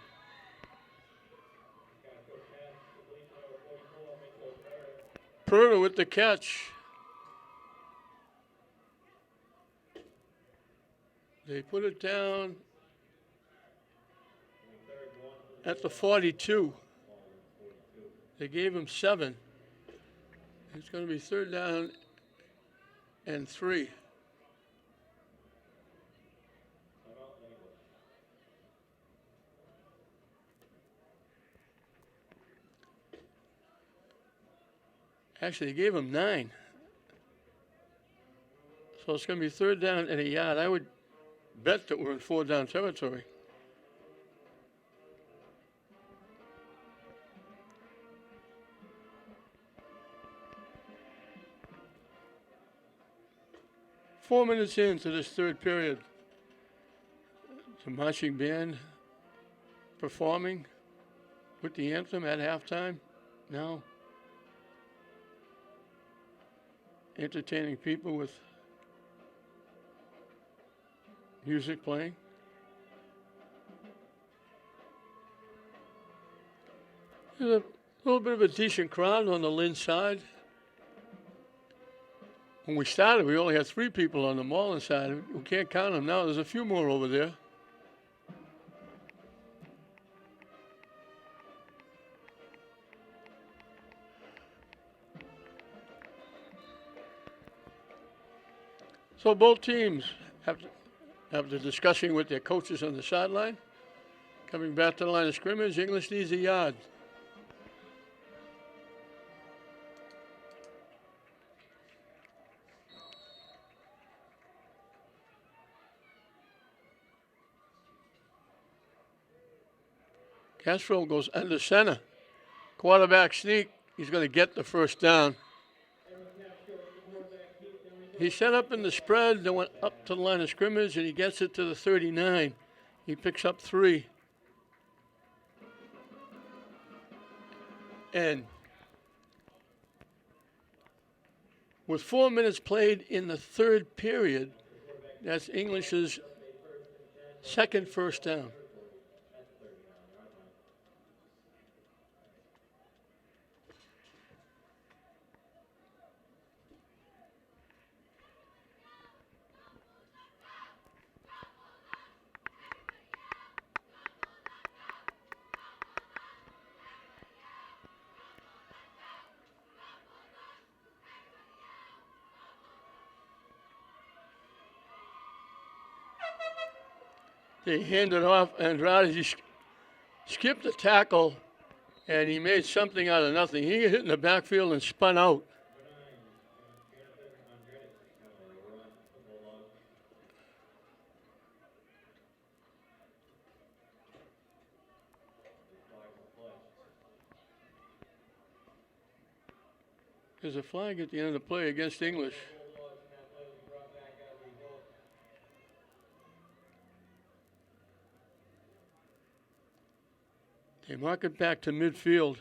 Purda with the catch. They put it down at the 42. They gave him 7. It's going to be 3rd down and 3. Actually, they gave him 9. So it's going to be 3rd down and a yard. I would bet that we're in 4th down territory. Four minutes into this third period. The marching band performing with the anthem at halftime. Now entertaining people with music playing. There's a little bit of a decent crowd on the Lynn side. When we started, we only had 3 people on the Malden side. We can't count them now. There's a few more over there. So both teams, after discussing with their coaches on the sideline, coming back to the line of scrimmage, English needs a yard. Castro goes under center. Quarterback sneak. He's going to get the first down. He set up in the spread, then went up to the line of scrimmage, and he gets it to the 39. He picks up 3. And with 4 minutes played in the third period, that's English's second first down. They handed off, and he skipped the tackle, and he made something out of nothing. He hit in the backfield and spun out. There's a flag at the end of the play against English. They mark it back to midfield.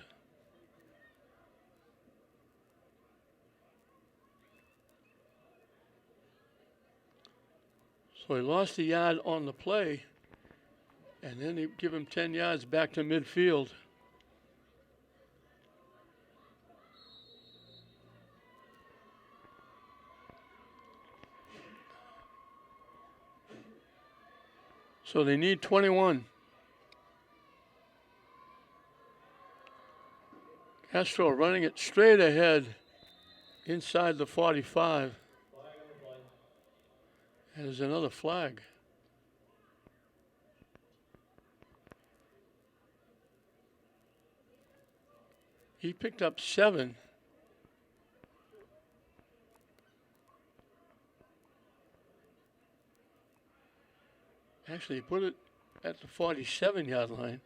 So he lost a yard on the play, and then they give him 10 yards back to midfield. So they need 21. Castro running it straight ahead inside the 45. And there's another flag. He picked up 7. Actually, he put it at the 47-yard line.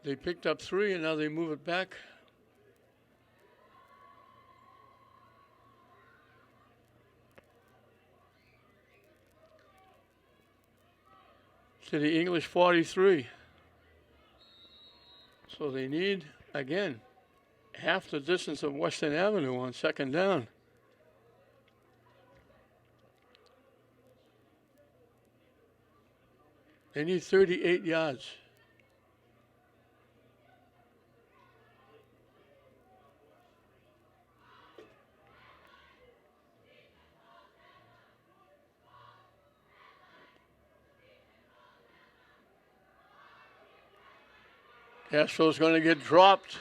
They picked up 3, and now they move it back. To the English 43. So they need, again, half the distance of Western Avenue on second down. They need 38 yards. Castro's going to get dropped.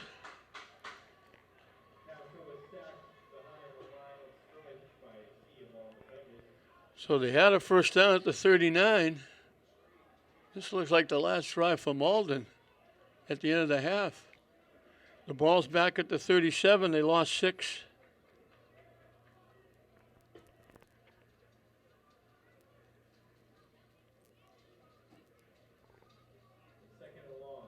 So they had a first down at the 39. This looks like the last drive for Malden at the end of the half. The ball's back at the 37. They lost 6. Second and long,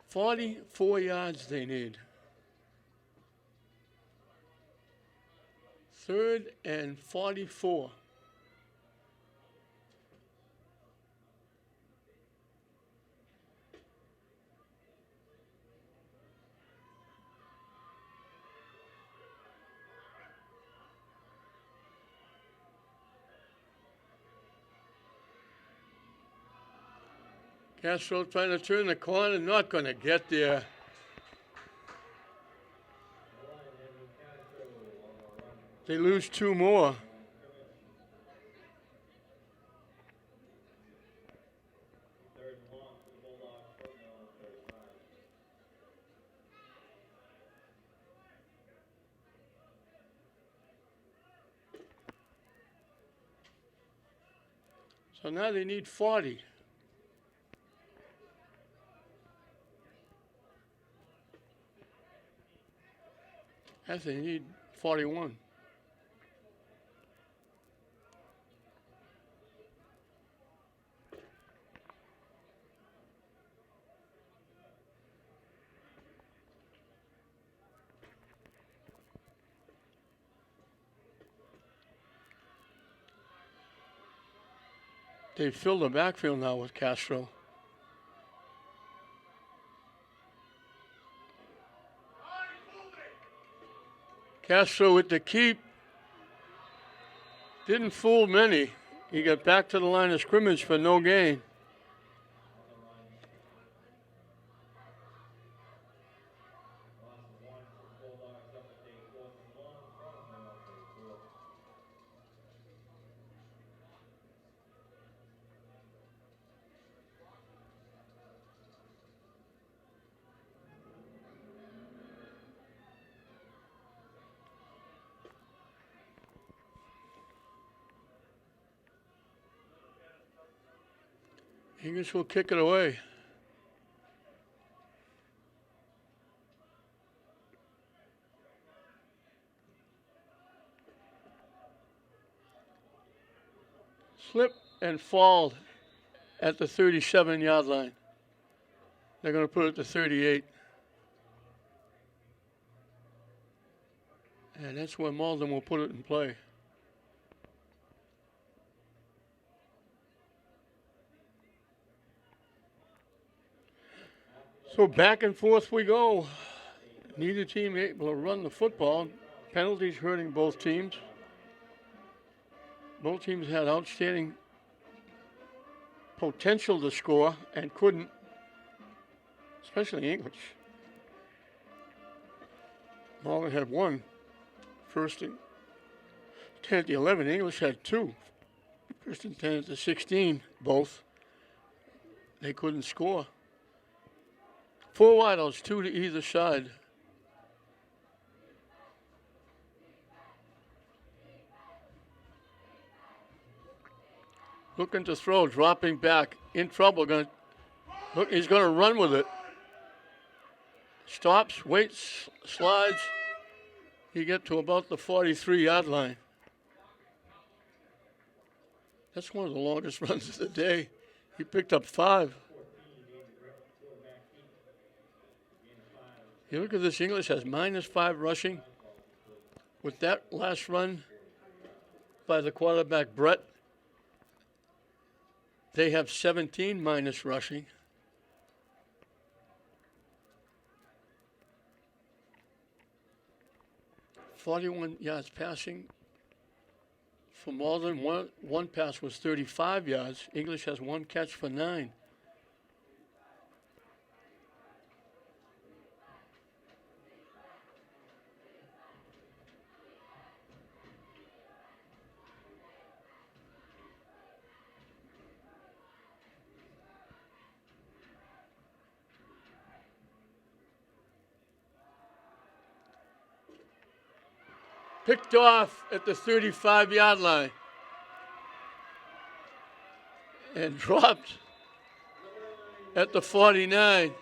44 yards they need. 3rd and 44. Castro trying to turn the corner, not going to get there. They lose 2 more. So now they need 40. Actually, they need 41. They fill the backfield now with Castro. Castro with the keep. Didn't fool many. He got back to the line of scrimmage for no gain. Eagles will kick it away. Slip and fall at the 37-yard line. They're going to put it to 38. And that's where Malden will put it in play. So back and forth we go. Neither team able to run the football. Penalties hurting both teams. Both teams had outstanding potential to score and couldn't, especially English. Malden had 1. First and 10 at the 11. English had 2. First and 10 at the 16, both. They couldn't score. 4 wideouts, 2 to either side. looking to throw, dropping back, in trouble. He's going to run with it. Stops, waits, slides. He gets to about the 43-yard line. That's one of the longest runs of the day. He picked up 5. You look at this, English has -5 rushing. With that last run by the quarterback, Brett, they have 17 minus rushing. .41 yards passing for Malden. One pass was 35 yards. English has 1 catch for 9. Picked off at the 35-yard line and dropped at the 49.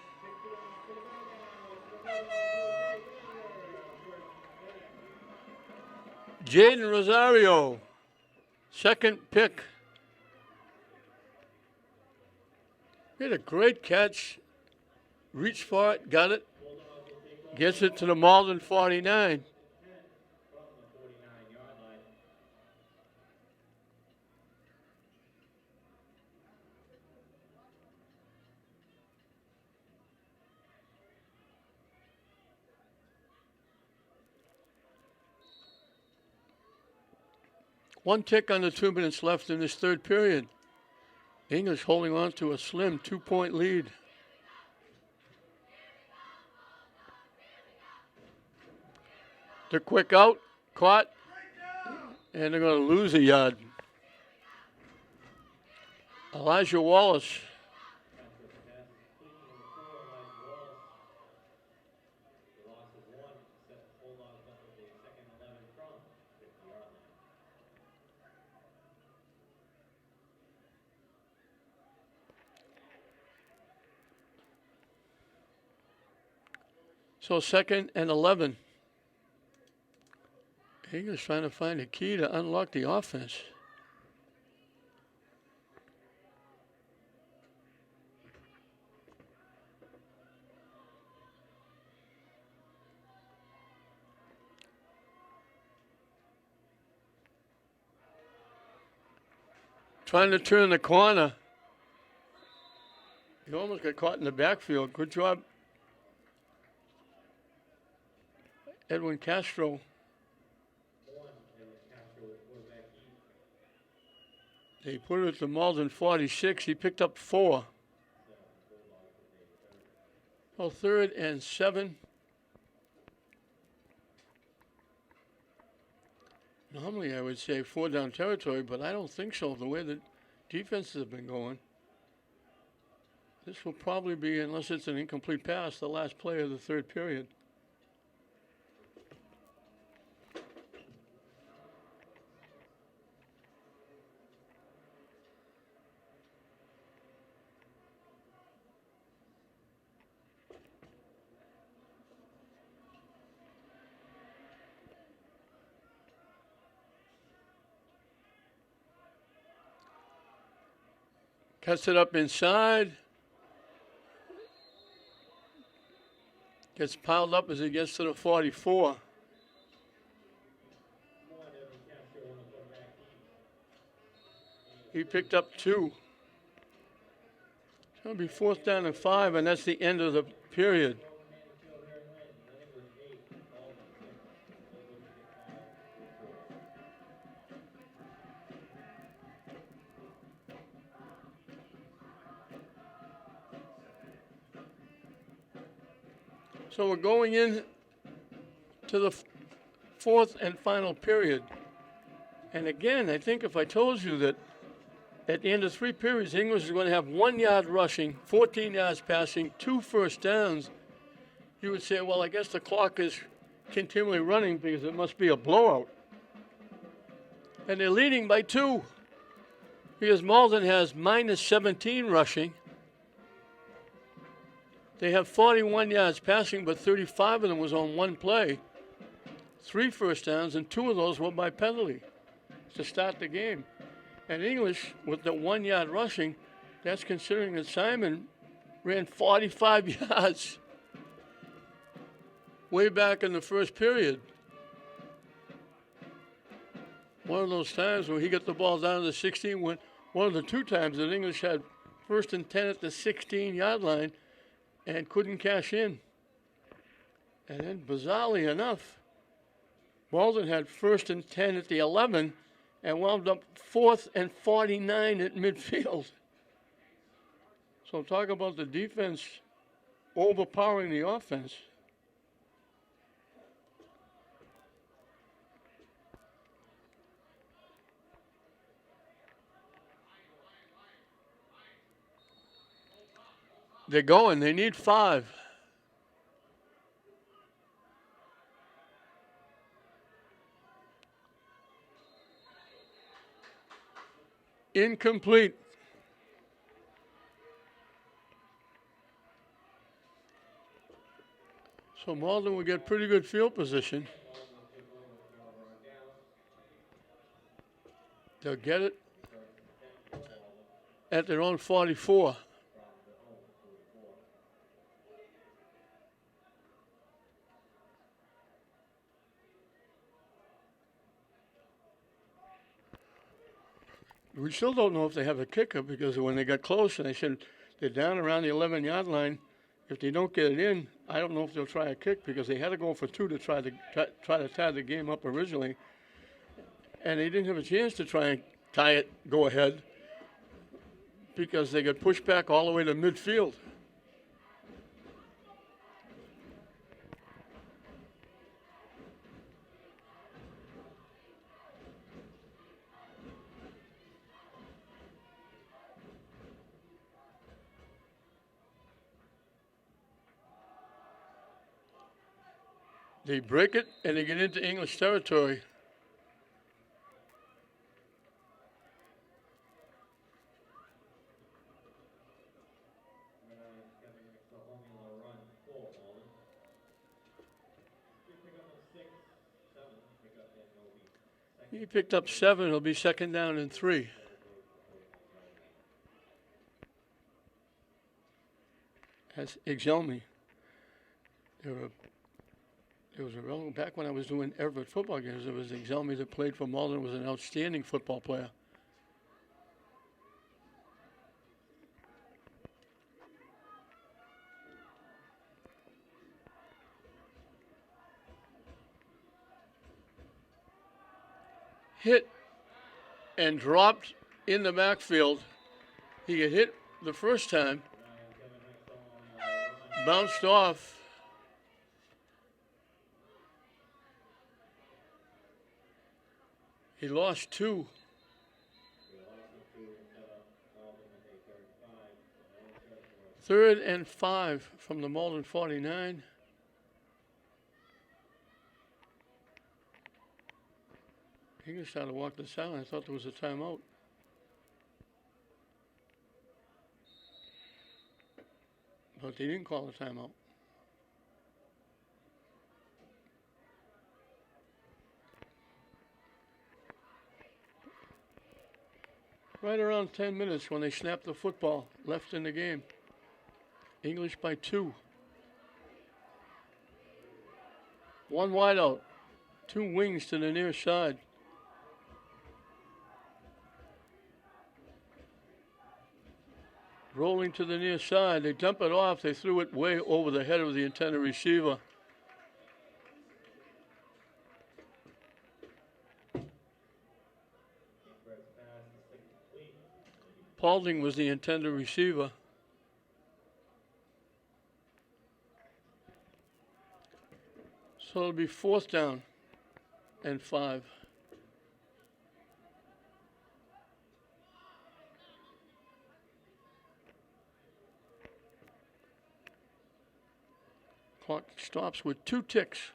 Jaden Rosario, second pick. He had a great catch, reached for it, got it, gets it to the Malden 49. One tick under 2 minutes left in this third period. English holding on to a slim 2-point lead. The quick out, caught, and they're going to lose a yard. Elijah Wallace. So 2nd and 11. English trying to find a key to unlock the offense. Trying to turn the corner. He almost got caught in the backfield. Good job, Edwin Castro. They put it at the Malden 46. He picked up 4. Well, 3rd and 7. Normally I would say 4 down territory, but I don't think so, the way the defenses have been going. This will probably be, unless it's an incomplete pass, the last play of the third period. Cuts it up inside. Gets piled up as he gets to the 44. He picked up 2. It's going to be 4th down and 5, and that's the end of the period. So we're going in to the 4th and final period. And again, I think if I told you that at the end of 3 periods, English is going to have 1 yard rushing, 14 yards passing, 2 first downs, you would say, well, I guess the clock is continually running because it must be a blowout. And they're leading by 2. Because Malden has minus 17 rushing. They have 41 yards passing, but 35 of them was on one play. 3 first downs, and 2 of those were by penalty to start the game. And English, with the 1 yard rushing, that's considering that Simon ran 45 yards way back in the first period. One of those times where he got the ball down to the 16, when one of the 2 times that English had 1st and 10 at the 16-yard line and couldn't cash in. And then, bizarrely enough, Malden had 1st and 10 at the 11 and wound up 4th and 49 at midfield. So talk about the defense overpowering the offense. They're going. They need 5. Incomplete. So Malden will get pretty good field position. They'll get it at their own 44. We still don't know if they have a kicker, because when they got close and they said they're down around the 11-yard line, if they don't get it in, I don't know if they'll try a kick, because they had to go for 2 to try to tie the game up originally. And they didn't have a chance to try and tie it, go ahead, because they got pushed back all the way to midfield. They break it and they get into English territory. He picked up 7. It'll be 2nd down and 3. That's Exelmi. There was a back when I was doing Everett football games, there was Exelmi that played for Malden, was an outstanding football player. Hit and dropped in the backfield. He got hit the first time, bounced off. He lost 2. Third and 5 from the Malden 49. English started to walk the sideline. I thought there was a timeout. But they didn't call a timeout. Right around 10 minutes when they snapped the football, left in the game. English by 2. 1 wide out. 2 wings to the near side. Rolling to the near side. They dump it off. They threw it way over the head of the intended receiver. Paulding was the intended receiver. So it'll be 4th down and 5. Clock stops with 2 ticks,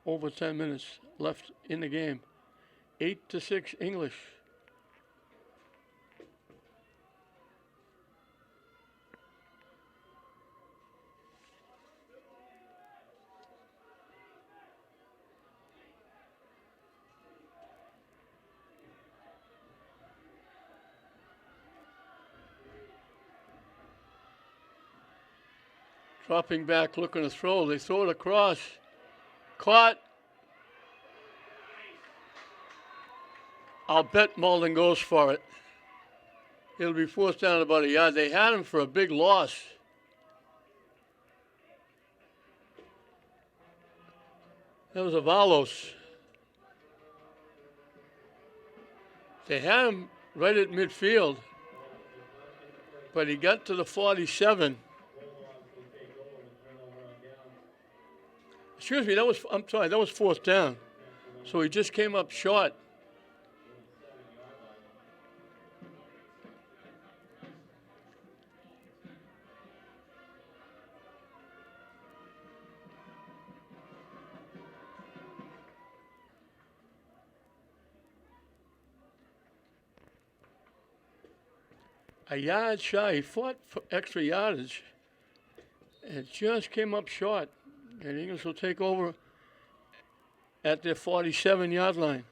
over 10 minutes left in the game. 8-6 English. Dropping back, looking to throw. They throw it across. Caught. I'll bet Malden goes for it. It'll be fourth down about a yard. They had him for a big loss. That was Avalos. They had him right at midfield, but he got to the 47. Excuse me, I'm sorry, that was fourth down. So he just came up short. A yard shy. He fought for extra yardage and just came up short. And Eagles will take over at their 47-yard line.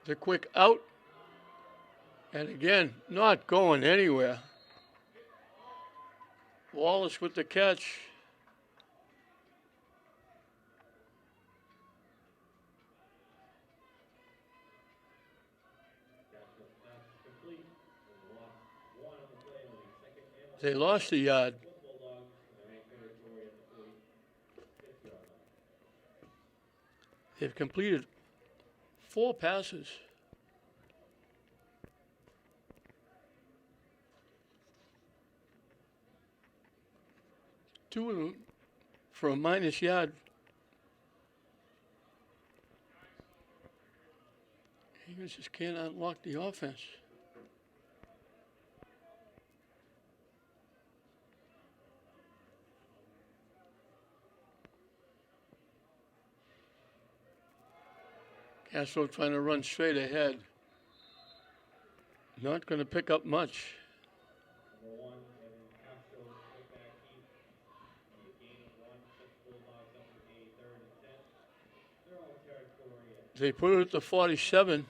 The quick out. And again, not going anywhere. Wallace with the catch. They lost a yard. They've completed 4 passes. 2 of them for a minus yard. Eagles just can't unlock the offense. Castro trying to run straight ahead. Not going to pick up much. They put it at the 47.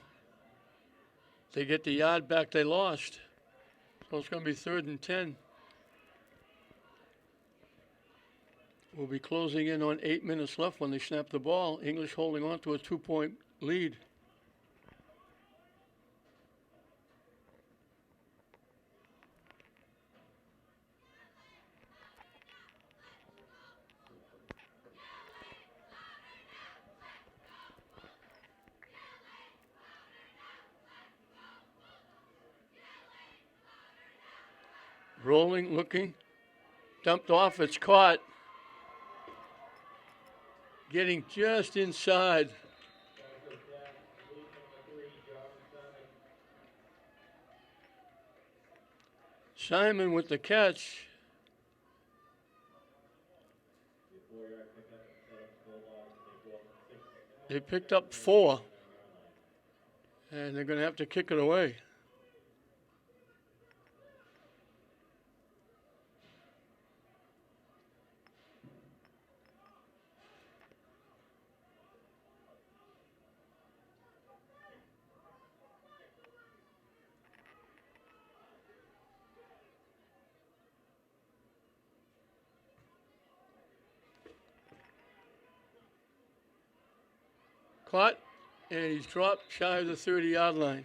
They get the yard back they lost. So it's going to be 3rd and 10. We'll be closing in on 8 minutes left when they snap the ball. English holding on to a 2-point lead. Rolling, looking, dumped off, it's caught. Getting just inside. Simon with the catch. They picked up 4, and they're going to have to kick it away. Caught, and he's dropped shy of the 30-yard line.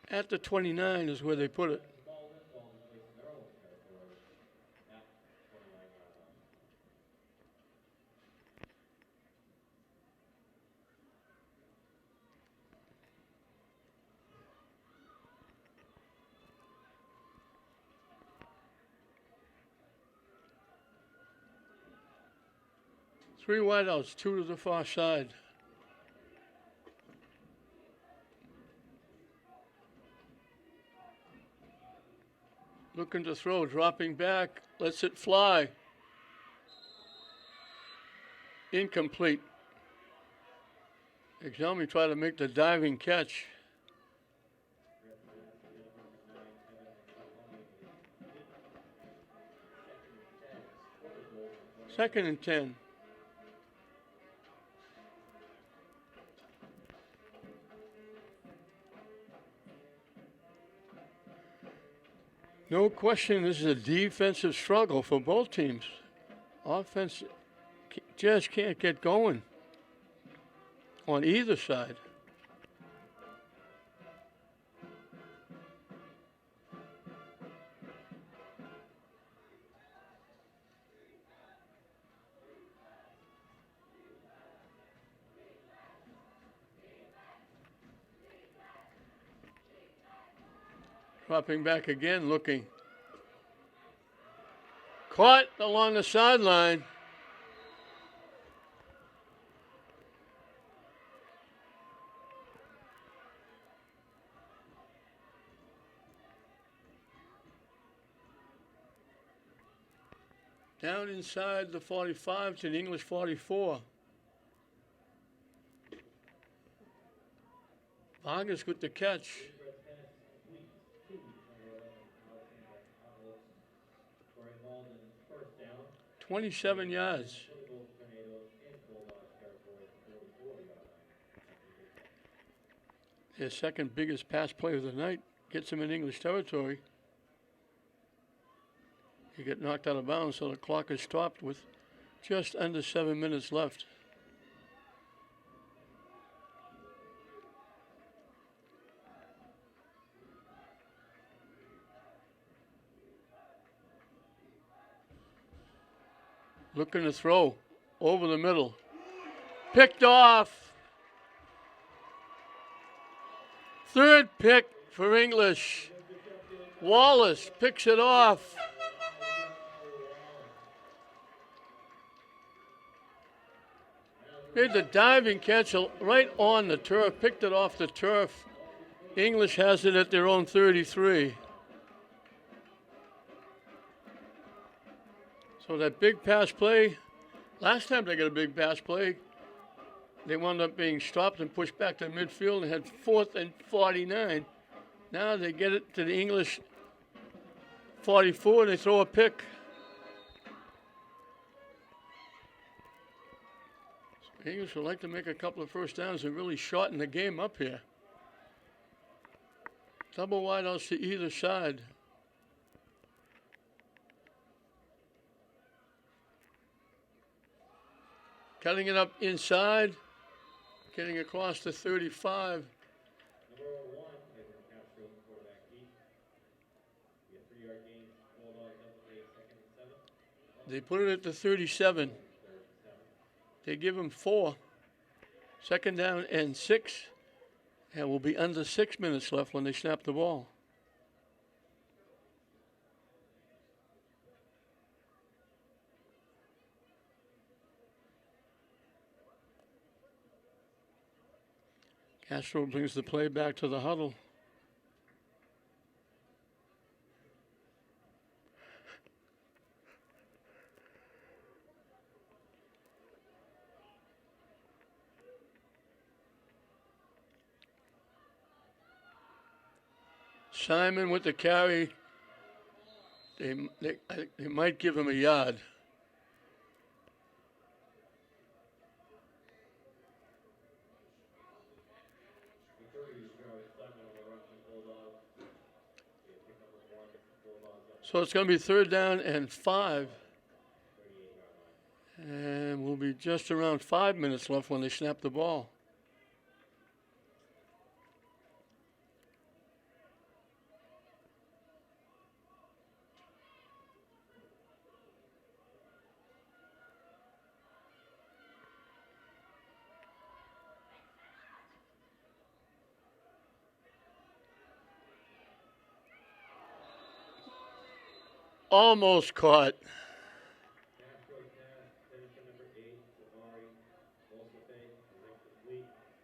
At the 29 is where they put it. Three wideouts, 2 to the far side. Looking to throw, dropping back, lets it fly. Incomplete. Exelmi tried to make the diving catch. Second and 10. No question, this is a defensive struggle for both teams. Offense just can't get going on either side. Dropping back again, looking. Caught along the sideline. Down inside the 45 to the English 44. Vargas with the catch. 27 yards. His second biggest pass play of the night gets him in English territory. He got knocked out of bounds, so the clock is stopped with just under 7 minutes left. Looking to throw over the middle. Picked off. Third pick for English. Wallace picks it off. Made the diving catch right on the turf, picked it off the turf. English has it at their own 33. So that big pass play, last time they got a big pass play, they wound up being stopped and pushed back to midfield and had 4th and 49. Now they get it to the English 44 and they throw a pick. So the English would like to make a couple of first downs and really shorten the game up here. Double wideouts to either side. Cutting it up inside, getting across to 35. They put it at the 37. They give him 4. Second down and 6. And will be under 6 minutes left when they snap the ball. Castro brings the play back to the huddle. Simon with the carry. They might give him a yard. So it's going to be third down and 5. And we'll be just around 5 minutes left when they snap the ball. Almost caught.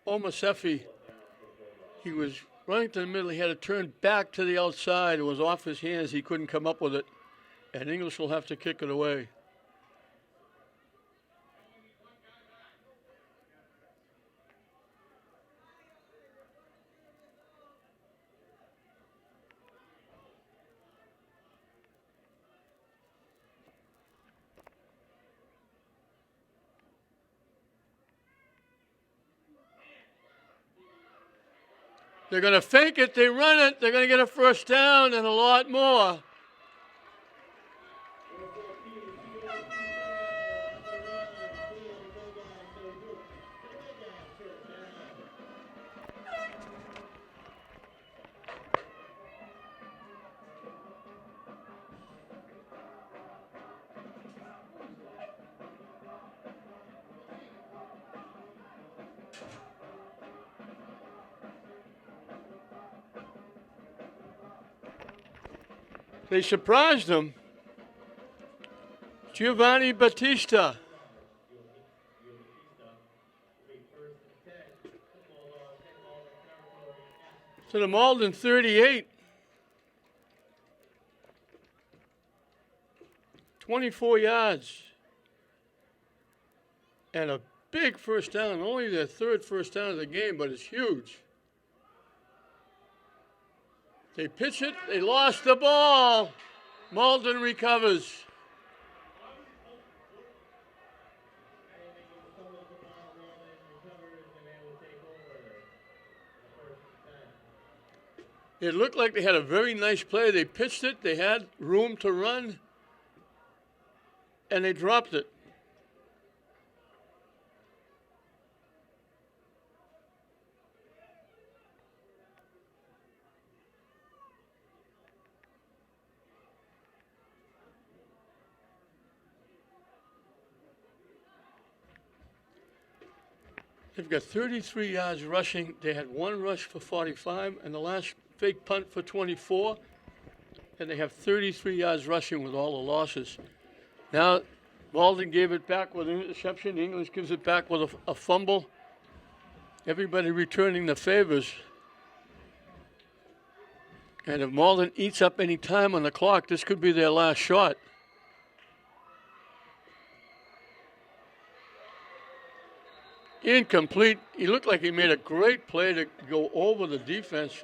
Omasefi, he was running to the middle. He had to turn back to the outside. It was off his hands. He couldn't come up with it. And English will have to kick it away. They're going to fake it. They run it. They're going to get a first down and a lot more. They surprised him. Giovanni Battista. To the Malden 38. 24 yards. And a big first down. Only their third first down of the game, but it's huge. They pitch it. They lost the ball. Malden recovers. It looked like they had a very nice play. They pitched it. They had room to run. And they dropped it. They've got 33 yards rushing. They had one rush for 45 and the last fake punt for 24. And they have 33 yards rushing with all the losses. Now, Malden gave it back with an interception. English gives it back with a fumble. Everybody returning the favors. And if Malden eats up any time on the clock, this could be their last shot. Incomplete. He looked like he made a great play to go over the defense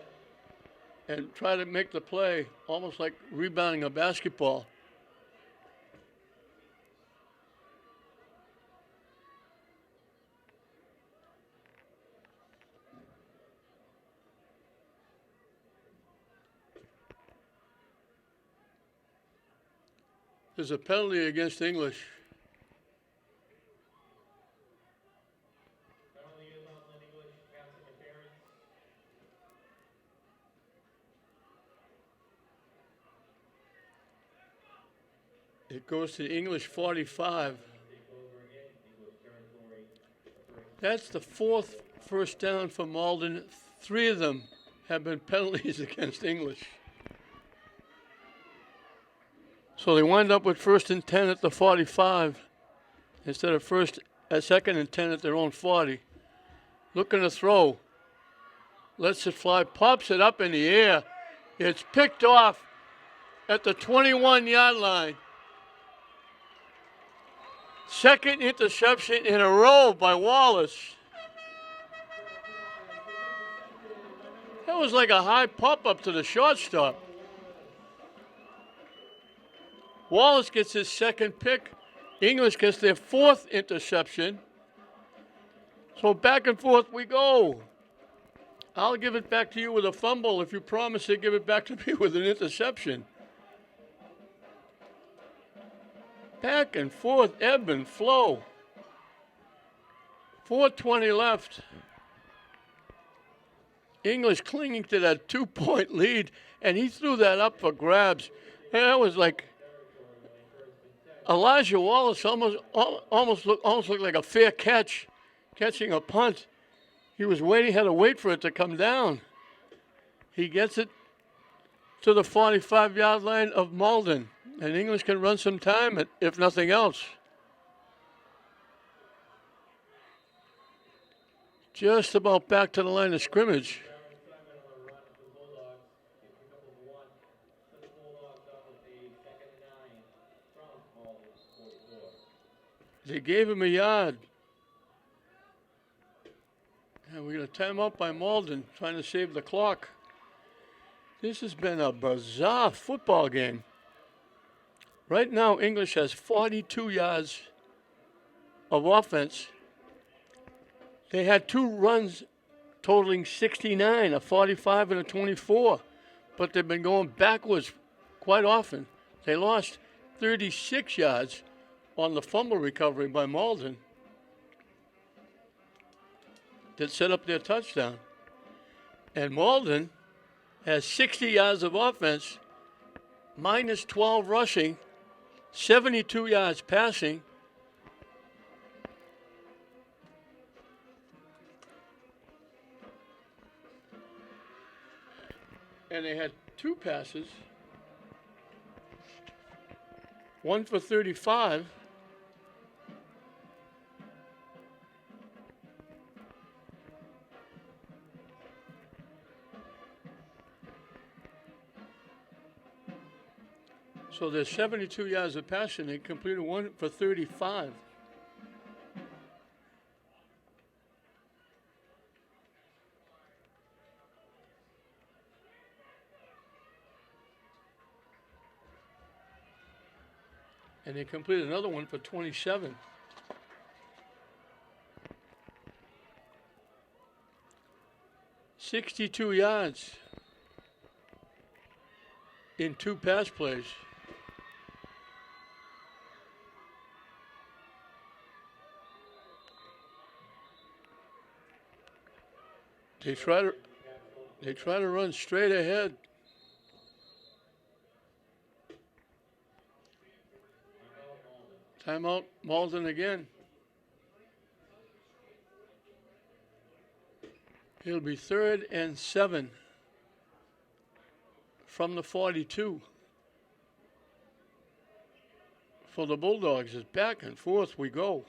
and try to make the play, almost like rebounding a basketball. There's a penalty against English. It goes to English 45. That's the fourth first down for Malden. 3 of them have been penalties against English. So they wind up with 1st and 10 at the 45 instead of 2nd and 10 at their own 40. Looking to throw. Lets it fly, pops it up in the air. It's picked off at the 21-yard line. Second interception in a row by Wallace. That was like a high pop-up to the shortstop. Wallace gets his second pick. English gets their 4th interception. So back and forth we go. I'll give it back to you with a fumble if you promise to give it back to me with an interception. Back and forth, ebb and flow. 4:20 left. English clinging to that 2-point lead, and he threw that up for grabs. And that was like Elijah Wallace almost looked like a fair catch, catching a punt. He was waiting, had to wait for it to come down. He gets it to the 45-yard line of Malden. And English can run some time, if nothing else. Just about back to the line of scrimmage. They gave him a yard. And we're going to time out by Malden, trying to save the clock. This has been a bizarre football game. Right now, English has 42 yards of offense. They had 2 runs totaling 69, a 45, and a 24. But they've been going backwards quite often. They lost 36 yards on the fumble recovery by Malden that set up their touchdown. And Malden has 60 yards of offense, minus 12 rushing, 72 yards passing. And they had 2 passes, one for 35, so there's 72 yards of passing. They completed one for 35. And they completed another one for 27. $62 yards in 2 pass plays. They try to run straight ahead. Timeout, Malden again. It'll be 3rd and 7 from the 42 for the Bulldogs. It's back and forth we go.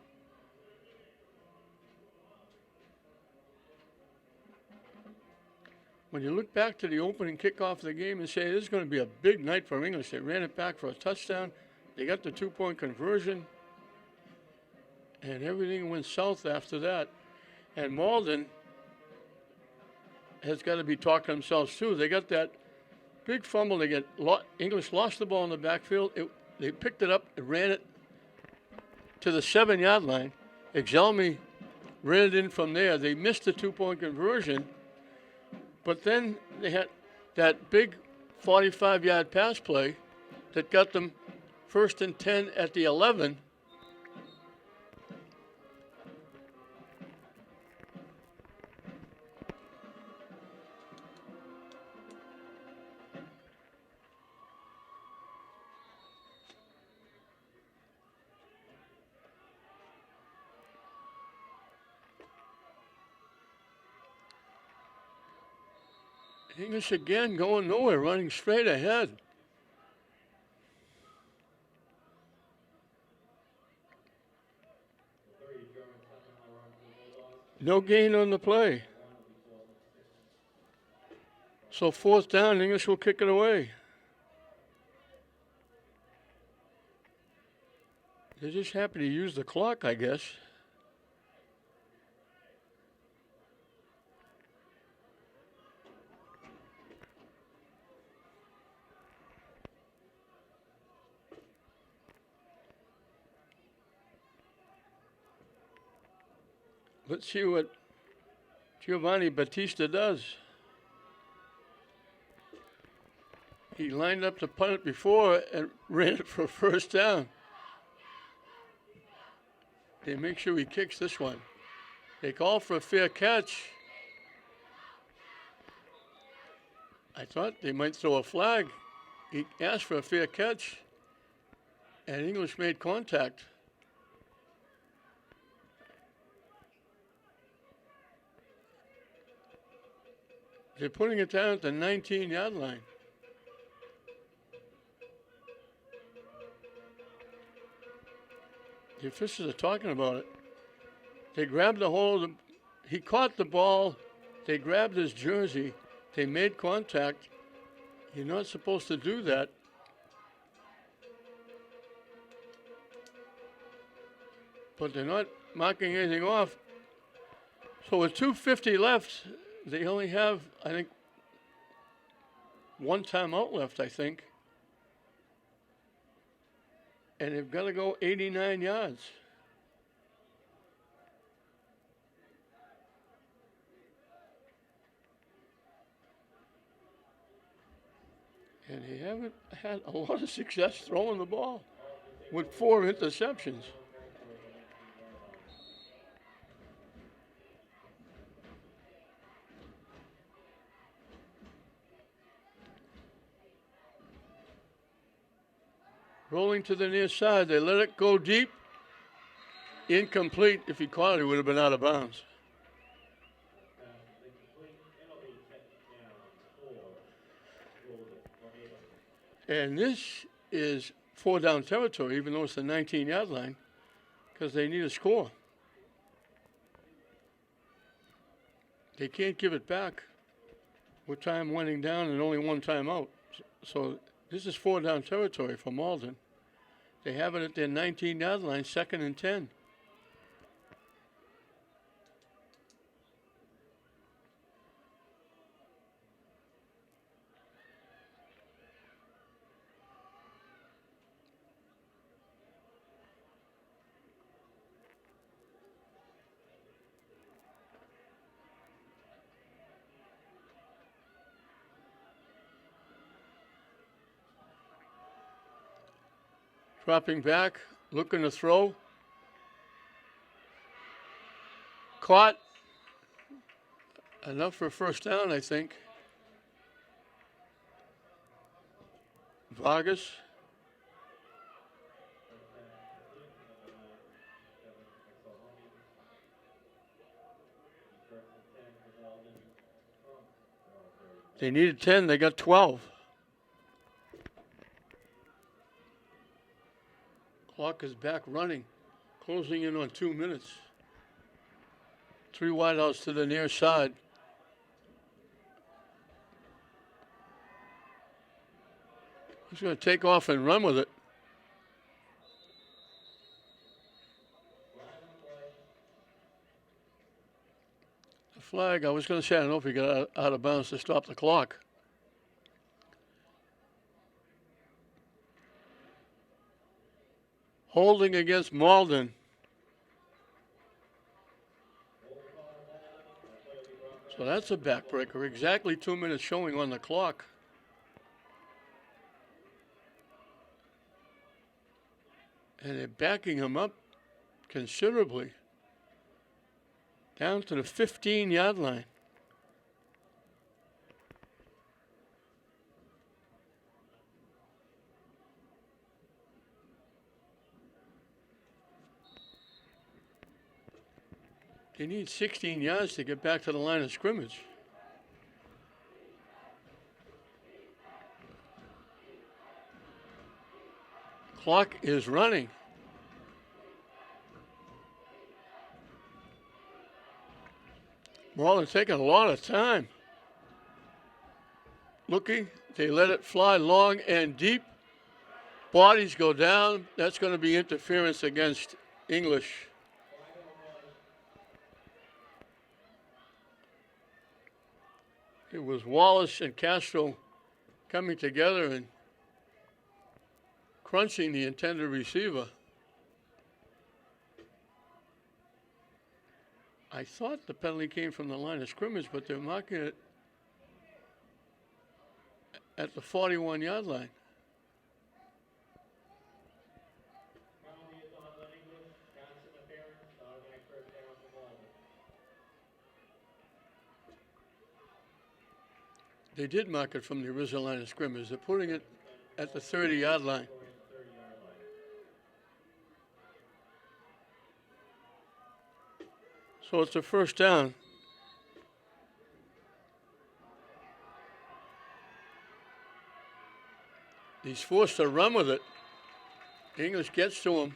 When you look back to the opening kickoff of the game and say this is going to be a big night for English, they ran it back for a touchdown. They got the 2-point conversion, and everything went south after that. And Malden has got to be talking to themselves too. They got that big fumble. English lost the ball in the backfield. They picked it up and ran it to the 7-yard line. Exelmi ran it in from there. They missed the 2-point conversion, but then they had that big 45-yard pass play that got them 1st and 10 at the 11. English again going nowhere, running straight ahead. No gain on the play. So 4th down, English will kick it away. They're just happy to use the clock, I guess. Let's see what Giovanni Battista does. He lined up to punt it before and ran it for 1st down. They make sure he kicks this one. They call for a fair catch. I thought they might throw a flag. He asked for a fair catch, and English made contact. They're putting it down at the 19-yard line. The officials are talking about it. They grabbed the hold. He caught the ball. They grabbed his jersey. They made contact. You're not supposed to do that. But they're not marking anything off. So with 2:50 left, they only have, I think, 1 timeout left, I think. And they've got to go 89 yards. haven't had a lot of success throwing the ball with 4 interceptions. Rolling to the near side. They let it go deep. Incomplete. If he caught it, he would have been out of bounds. And this is 4 down territory, even though it's the 19-yard line, because they need a score. They can't give it back with time winding down and only 1 timeout. So this is 4 down territory for Malden. They have it at their 19-yard line, 2nd and 10. Dropping back, looking to throw. Caught. Enough for a first down, I think. Vargas. They needed 10, they got 12. Clock is back running, closing in on 2 minutes. 3 wideouts to the near side. He's going to take off and run with it. The flag, I was going to say, I don't know if he got out of bounds to stop the clock. Holding against Malden. So that's a backbreaker. Exactly 2 minutes showing on the clock. And they're backing him up considerably. Down to the 15-yard line. They need 16 yards to get back to the line of scrimmage. Clock is running. Malden taking a lot of time. Looking, they let it fly long and deep. Bodies go down. That's going to be interference against English. It was Wallace and Castro coming together and crunching the intended receiver. I thought the penalty came from the line of scrimmage, but they're marking it at the 41-yard line. They did mark it from the original line of scrimmage. They're putting it at the 30-yard line. So it's a first down. He's forced to run with it. English gets to him.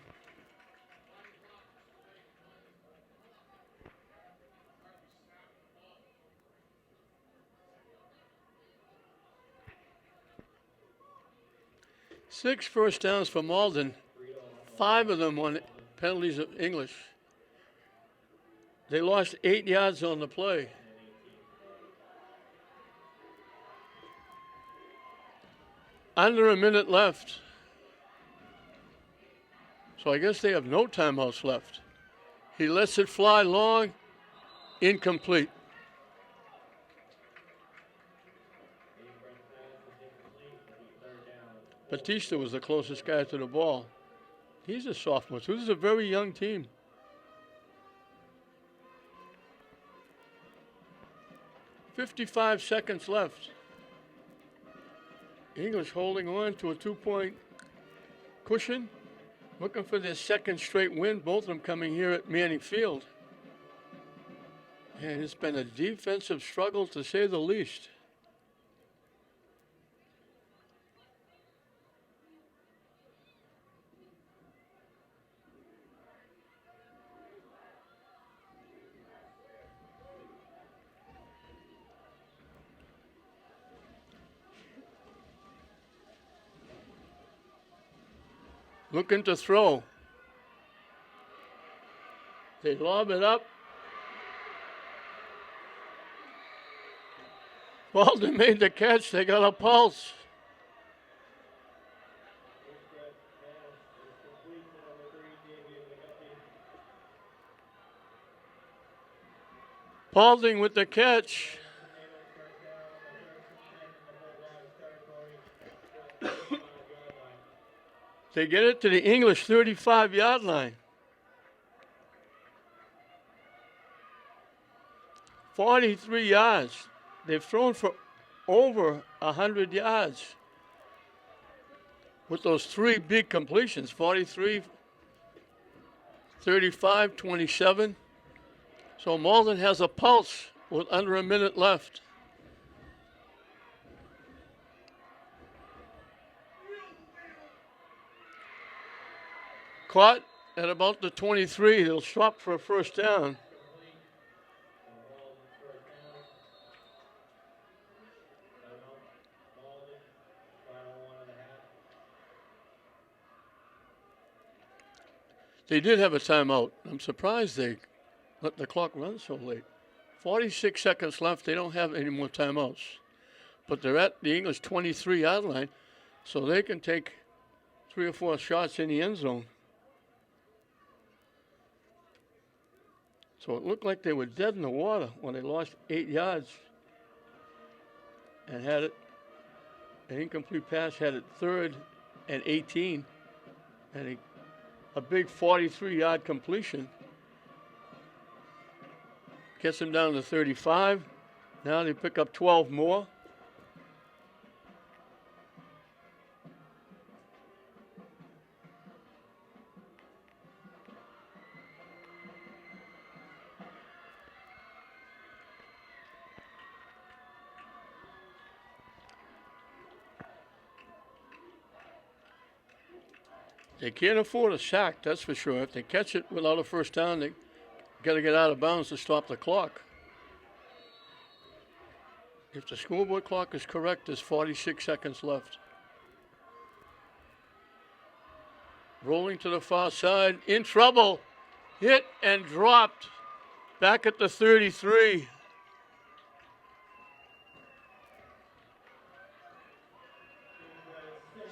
Six first downs for Malden, 5 of them on penalties of English. They lost 8 yards on the play. Under a minute left. So I guess they have no timeouts left. He lets it fly long, incomplete. Batista was the closest guy to the ball. He's a sophomore, so this is a very young team. .55 seconds left. English holding on to a 2-point cushion, looking for their second straight win, both of them coming here at Manning Field. And it's been a defensive struggle, to say the least. Looking to throw. They lob it up. Malden made the catch. They got a pulse. Malden with the catch. They get it to the English 35-yard line. 43 yards. They've thrown for over 100 yards with those three big completions, 43, 35, 27. So Malden has a pulse with under a minute left. Caught at about the 23. They'll swap for a first down. They did have a timeout. I'm surprised they let the clock run so late. 46 seconds left. They don't have any more timeouts. But they're at the English 23-yard line, so they can take 3 or 4 shots in the end zone. So it looked like they were dead in the water when they lost 8 yards and had it. An incomplete pass had it 3rd and 18, and a big 43-yard completion gets them down to 35. Now they pick up 12 more. They can't afford a sack, that's for sure. If they catch it without a first down, they got to get out of bounds to stop the clock. If the scoreboard clock is correct, there's 46 seconds left. Rolling to the far side, in trouble. Hit and dropped. Back at the 33.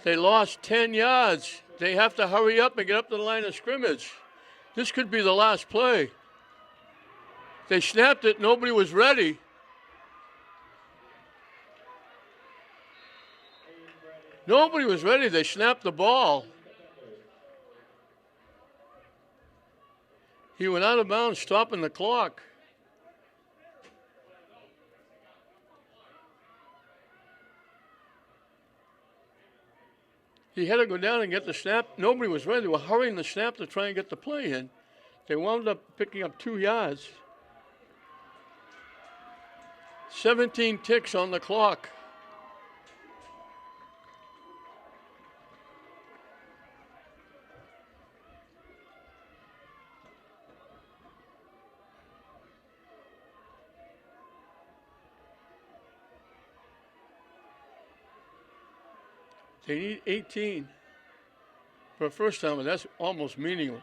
They lost 10 yards. They have to hurry up and get up to the line of scrimmage. This could be the last play. They snapped it. Nobody was ready. Nobody was ready. They snapped the ball. He went out of bounds, stopping the clock. He had to go down and get the snap. Nobody was ready. They were hurrying the snap to try and get the play in. They wound up picking up 2 yards. 17 ticks on the clock. They need 18 for a first down, but that's almost meaningless.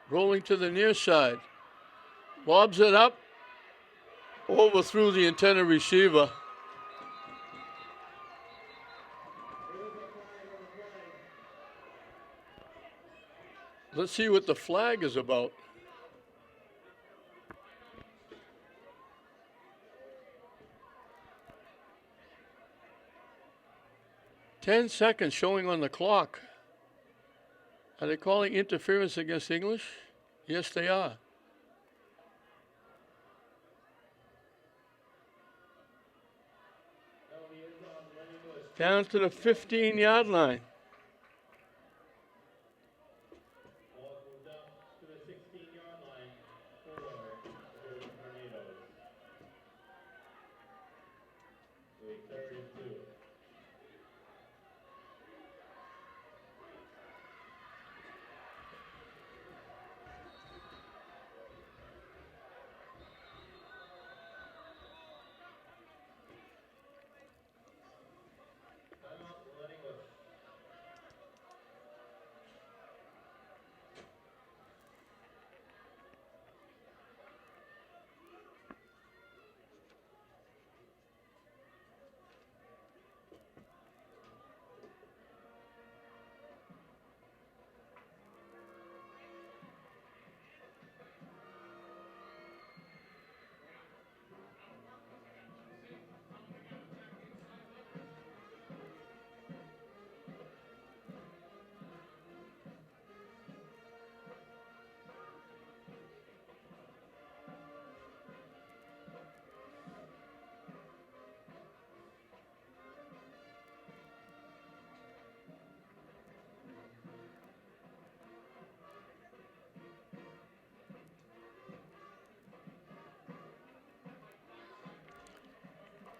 Rolling to the near side. Lobs it up. Overthrew the intended receiver. Let's see what the flag is about. 10 seconds showing on the clock. Are they calling interference against English? Yes, they are. Down to the 15-yard line.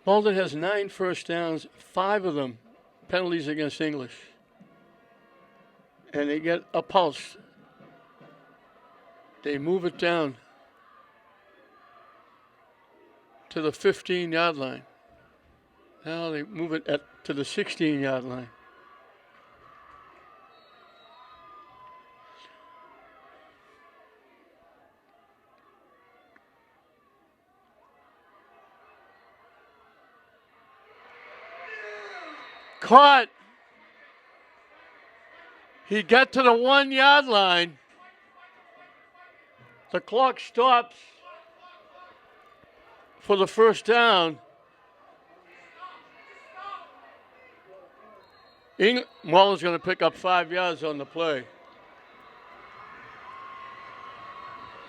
Malden has 9 first downs, 5 of them penalties against English. And they get a pulse. They move it down to the 15-yard line. Now they move it to the 16-yard line. Caught. He got to the 1-yard line. The clock stops for the first down. Malden's going to pick up 5 yards on the play.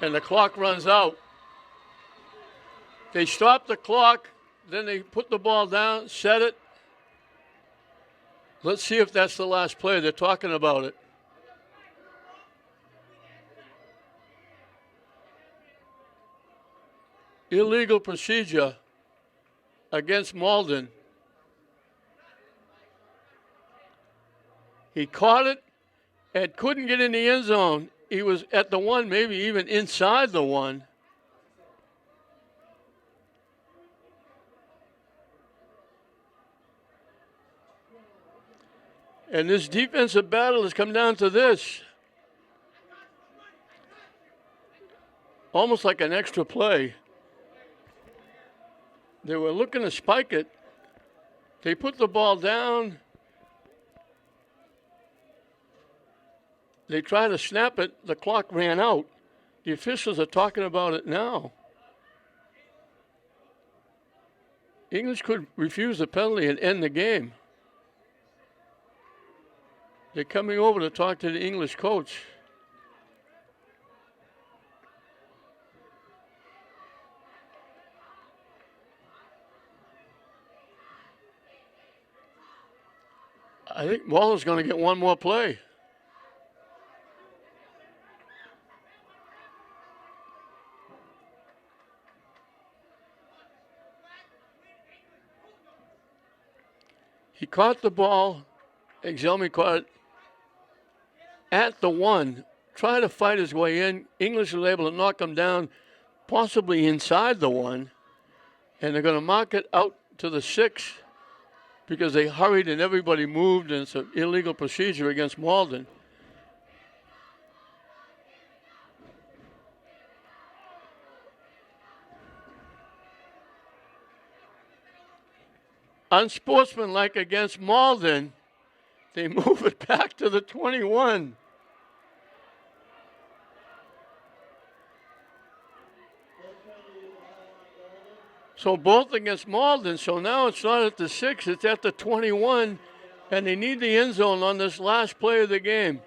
And the clock runs out. They stop the clock, then they put the ball down, set it. Let's see if that's the last play. They're talking about it. Illegal procedure against Malden. He caught it and couldn't get in the end zone. He was at the 1, maybe even inside the 1. And this defensive battle has come down to this. Almost like an extra play. They were looking to spike it. They put the ball down. They tried to snap it. The clock ran out. The officials are talking about it now. English could refuse the penalty and end the game. They're coming over to talk to the English coach. I think Malden's going to get one more play. He caught the ball. Exelmi caught it at the 1, tried to fight his way in. English was able to knock him down, possibly inside the 1. And they're going to mark it out to the 6 because they hurried and everybody moved, and it's an illegal procedure against Malden. Unsportsmanlike against Malden. They move it back to the 21. So both against Malden. So now it's not at the 6, it's at the 21. And they need the end zone on this last play of the game.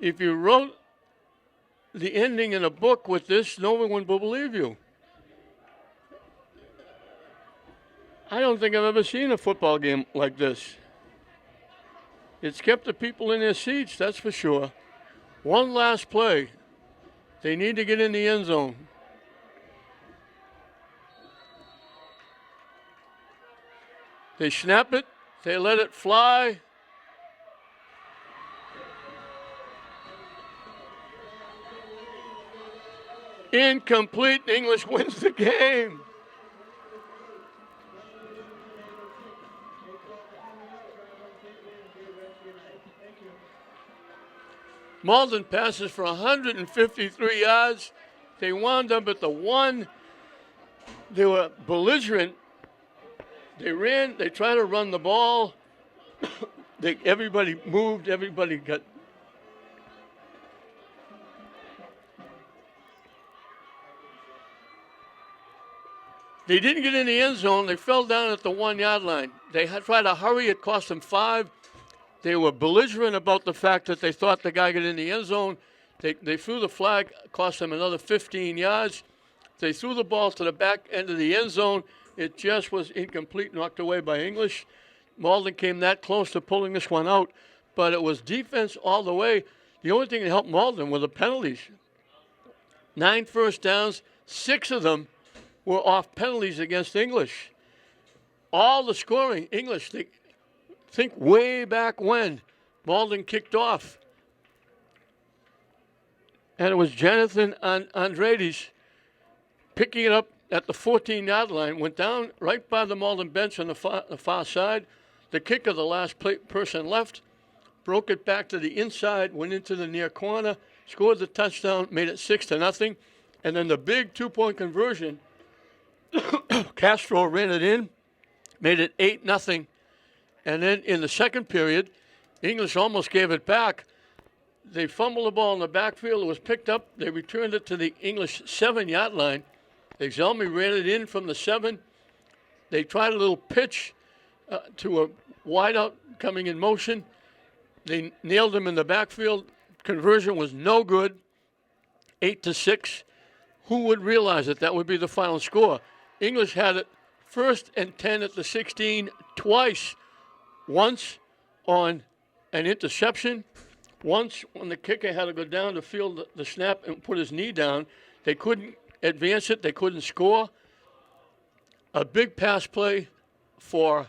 If you wrote the ending in a book with this, no one will believe you. I don't think I've ever seen a football game like this. It's kept the people in their seats, that's for sure. One last play. They need to get in the end zone. They snap it. They let it fly. Incomplete. English wins the game. Malden passes for 153 yards. They wound up at the 1. They were belligerent. They ran. They tried to run the ball. Everybody moved. Everybody got. They didn't get in the end zone. They fell down at the 1-yard line. They had tried to hurry. It cost them 5. They were belligerent about the fact that they thought the guy got in the end zone. They threw the flag, cost them another 15 yards. They threw the ball to the back end of the end zone. It just was incomplete, knocked away by English. Malden came that close to pulling this one out, but it was defense all the way. The only thing that helped Malden were the penalties. 9 first downs, 6 of them were off penalties against English. All the scoring, English, they think way back when Malden kicked off. And it was Jonathan Andredes picking it up at the 14-yard line, went down right by the Malden bench on the far side. The kicker, the last person left, broke it back to the inside, went into the near corner, scored the touchdown, made it 6-0. And then the big 2-point conversion, Castro ran it in, made it 8-0. And then in the second period, English almost gave it back. They fumbled the ball in the backfield. It was picked up. They returned it to the English 7-yard line. Exelmi ran it in from the 7. They tried a little pitch to a wideout coming in motion. They nailed him in the backfield. Conversion was no good. 8-6. Who would realize it? That would be the final score. English had it 1st and 10 at the 16 twice. Once on an interception, once when the kicker had to go down to field the snap and put his knee down. They couldn't advance it. They couldn't score. A big pass play for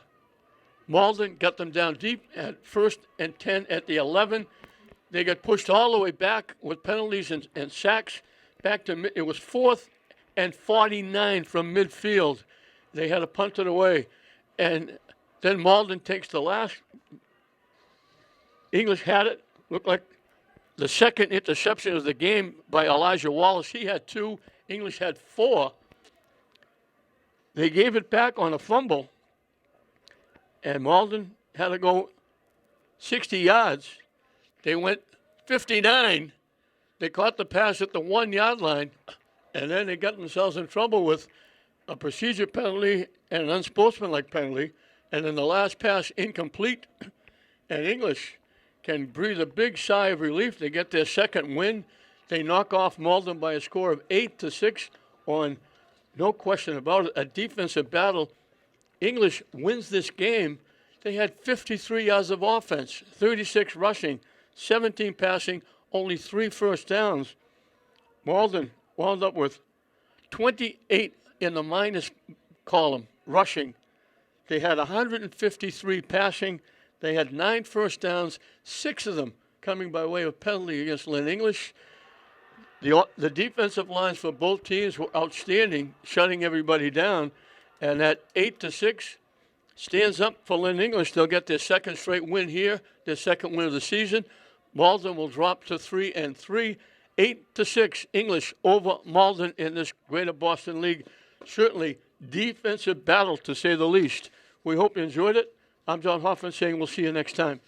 Malden got them down deep at 1st and 10 at the 11. They got pushed all the way back with penalties and sacks. Back to it was 4th and 49 from midfield. They had to punt it away. And then Malden takes the last. English had it. Looked like the second interception of the game by Elijah Wallace. He had 2. English had 4. They gave it back on a fumble. And Malden had to go 60 yards. They went 59. They caught the pass at the 1-yard line. And then they got themselves in trouble with a procedure penalty and an unsportsmanlike penalty. And then the last pass incomplete, and English can breathe a big sigh of relief. They get their second win. They knock off Malden by a score of 8-6 on, no question about it, a defensive battle. English wins this game. They had 53 yards of offense, 36 rushing, 17 passing, only 3 first downs. Malden wound up with 28 in the minus column, rushing. They had 153 passing. They had 9 first downs, 6 of them coming by way of penalty against Lynn English. The defensive lines for both teams were outstanding, shutting everybody down. And that 8-6 stands up for Lynn English. They'll get their second straight win here, their second win of the season. Malden will drop to 3-3. 8-6 English over Malden in this Greater Boston League. Certainly defensive battle, to say the least. We hope you enjoyed it. I'm John Hoffman saying we'll see you next time.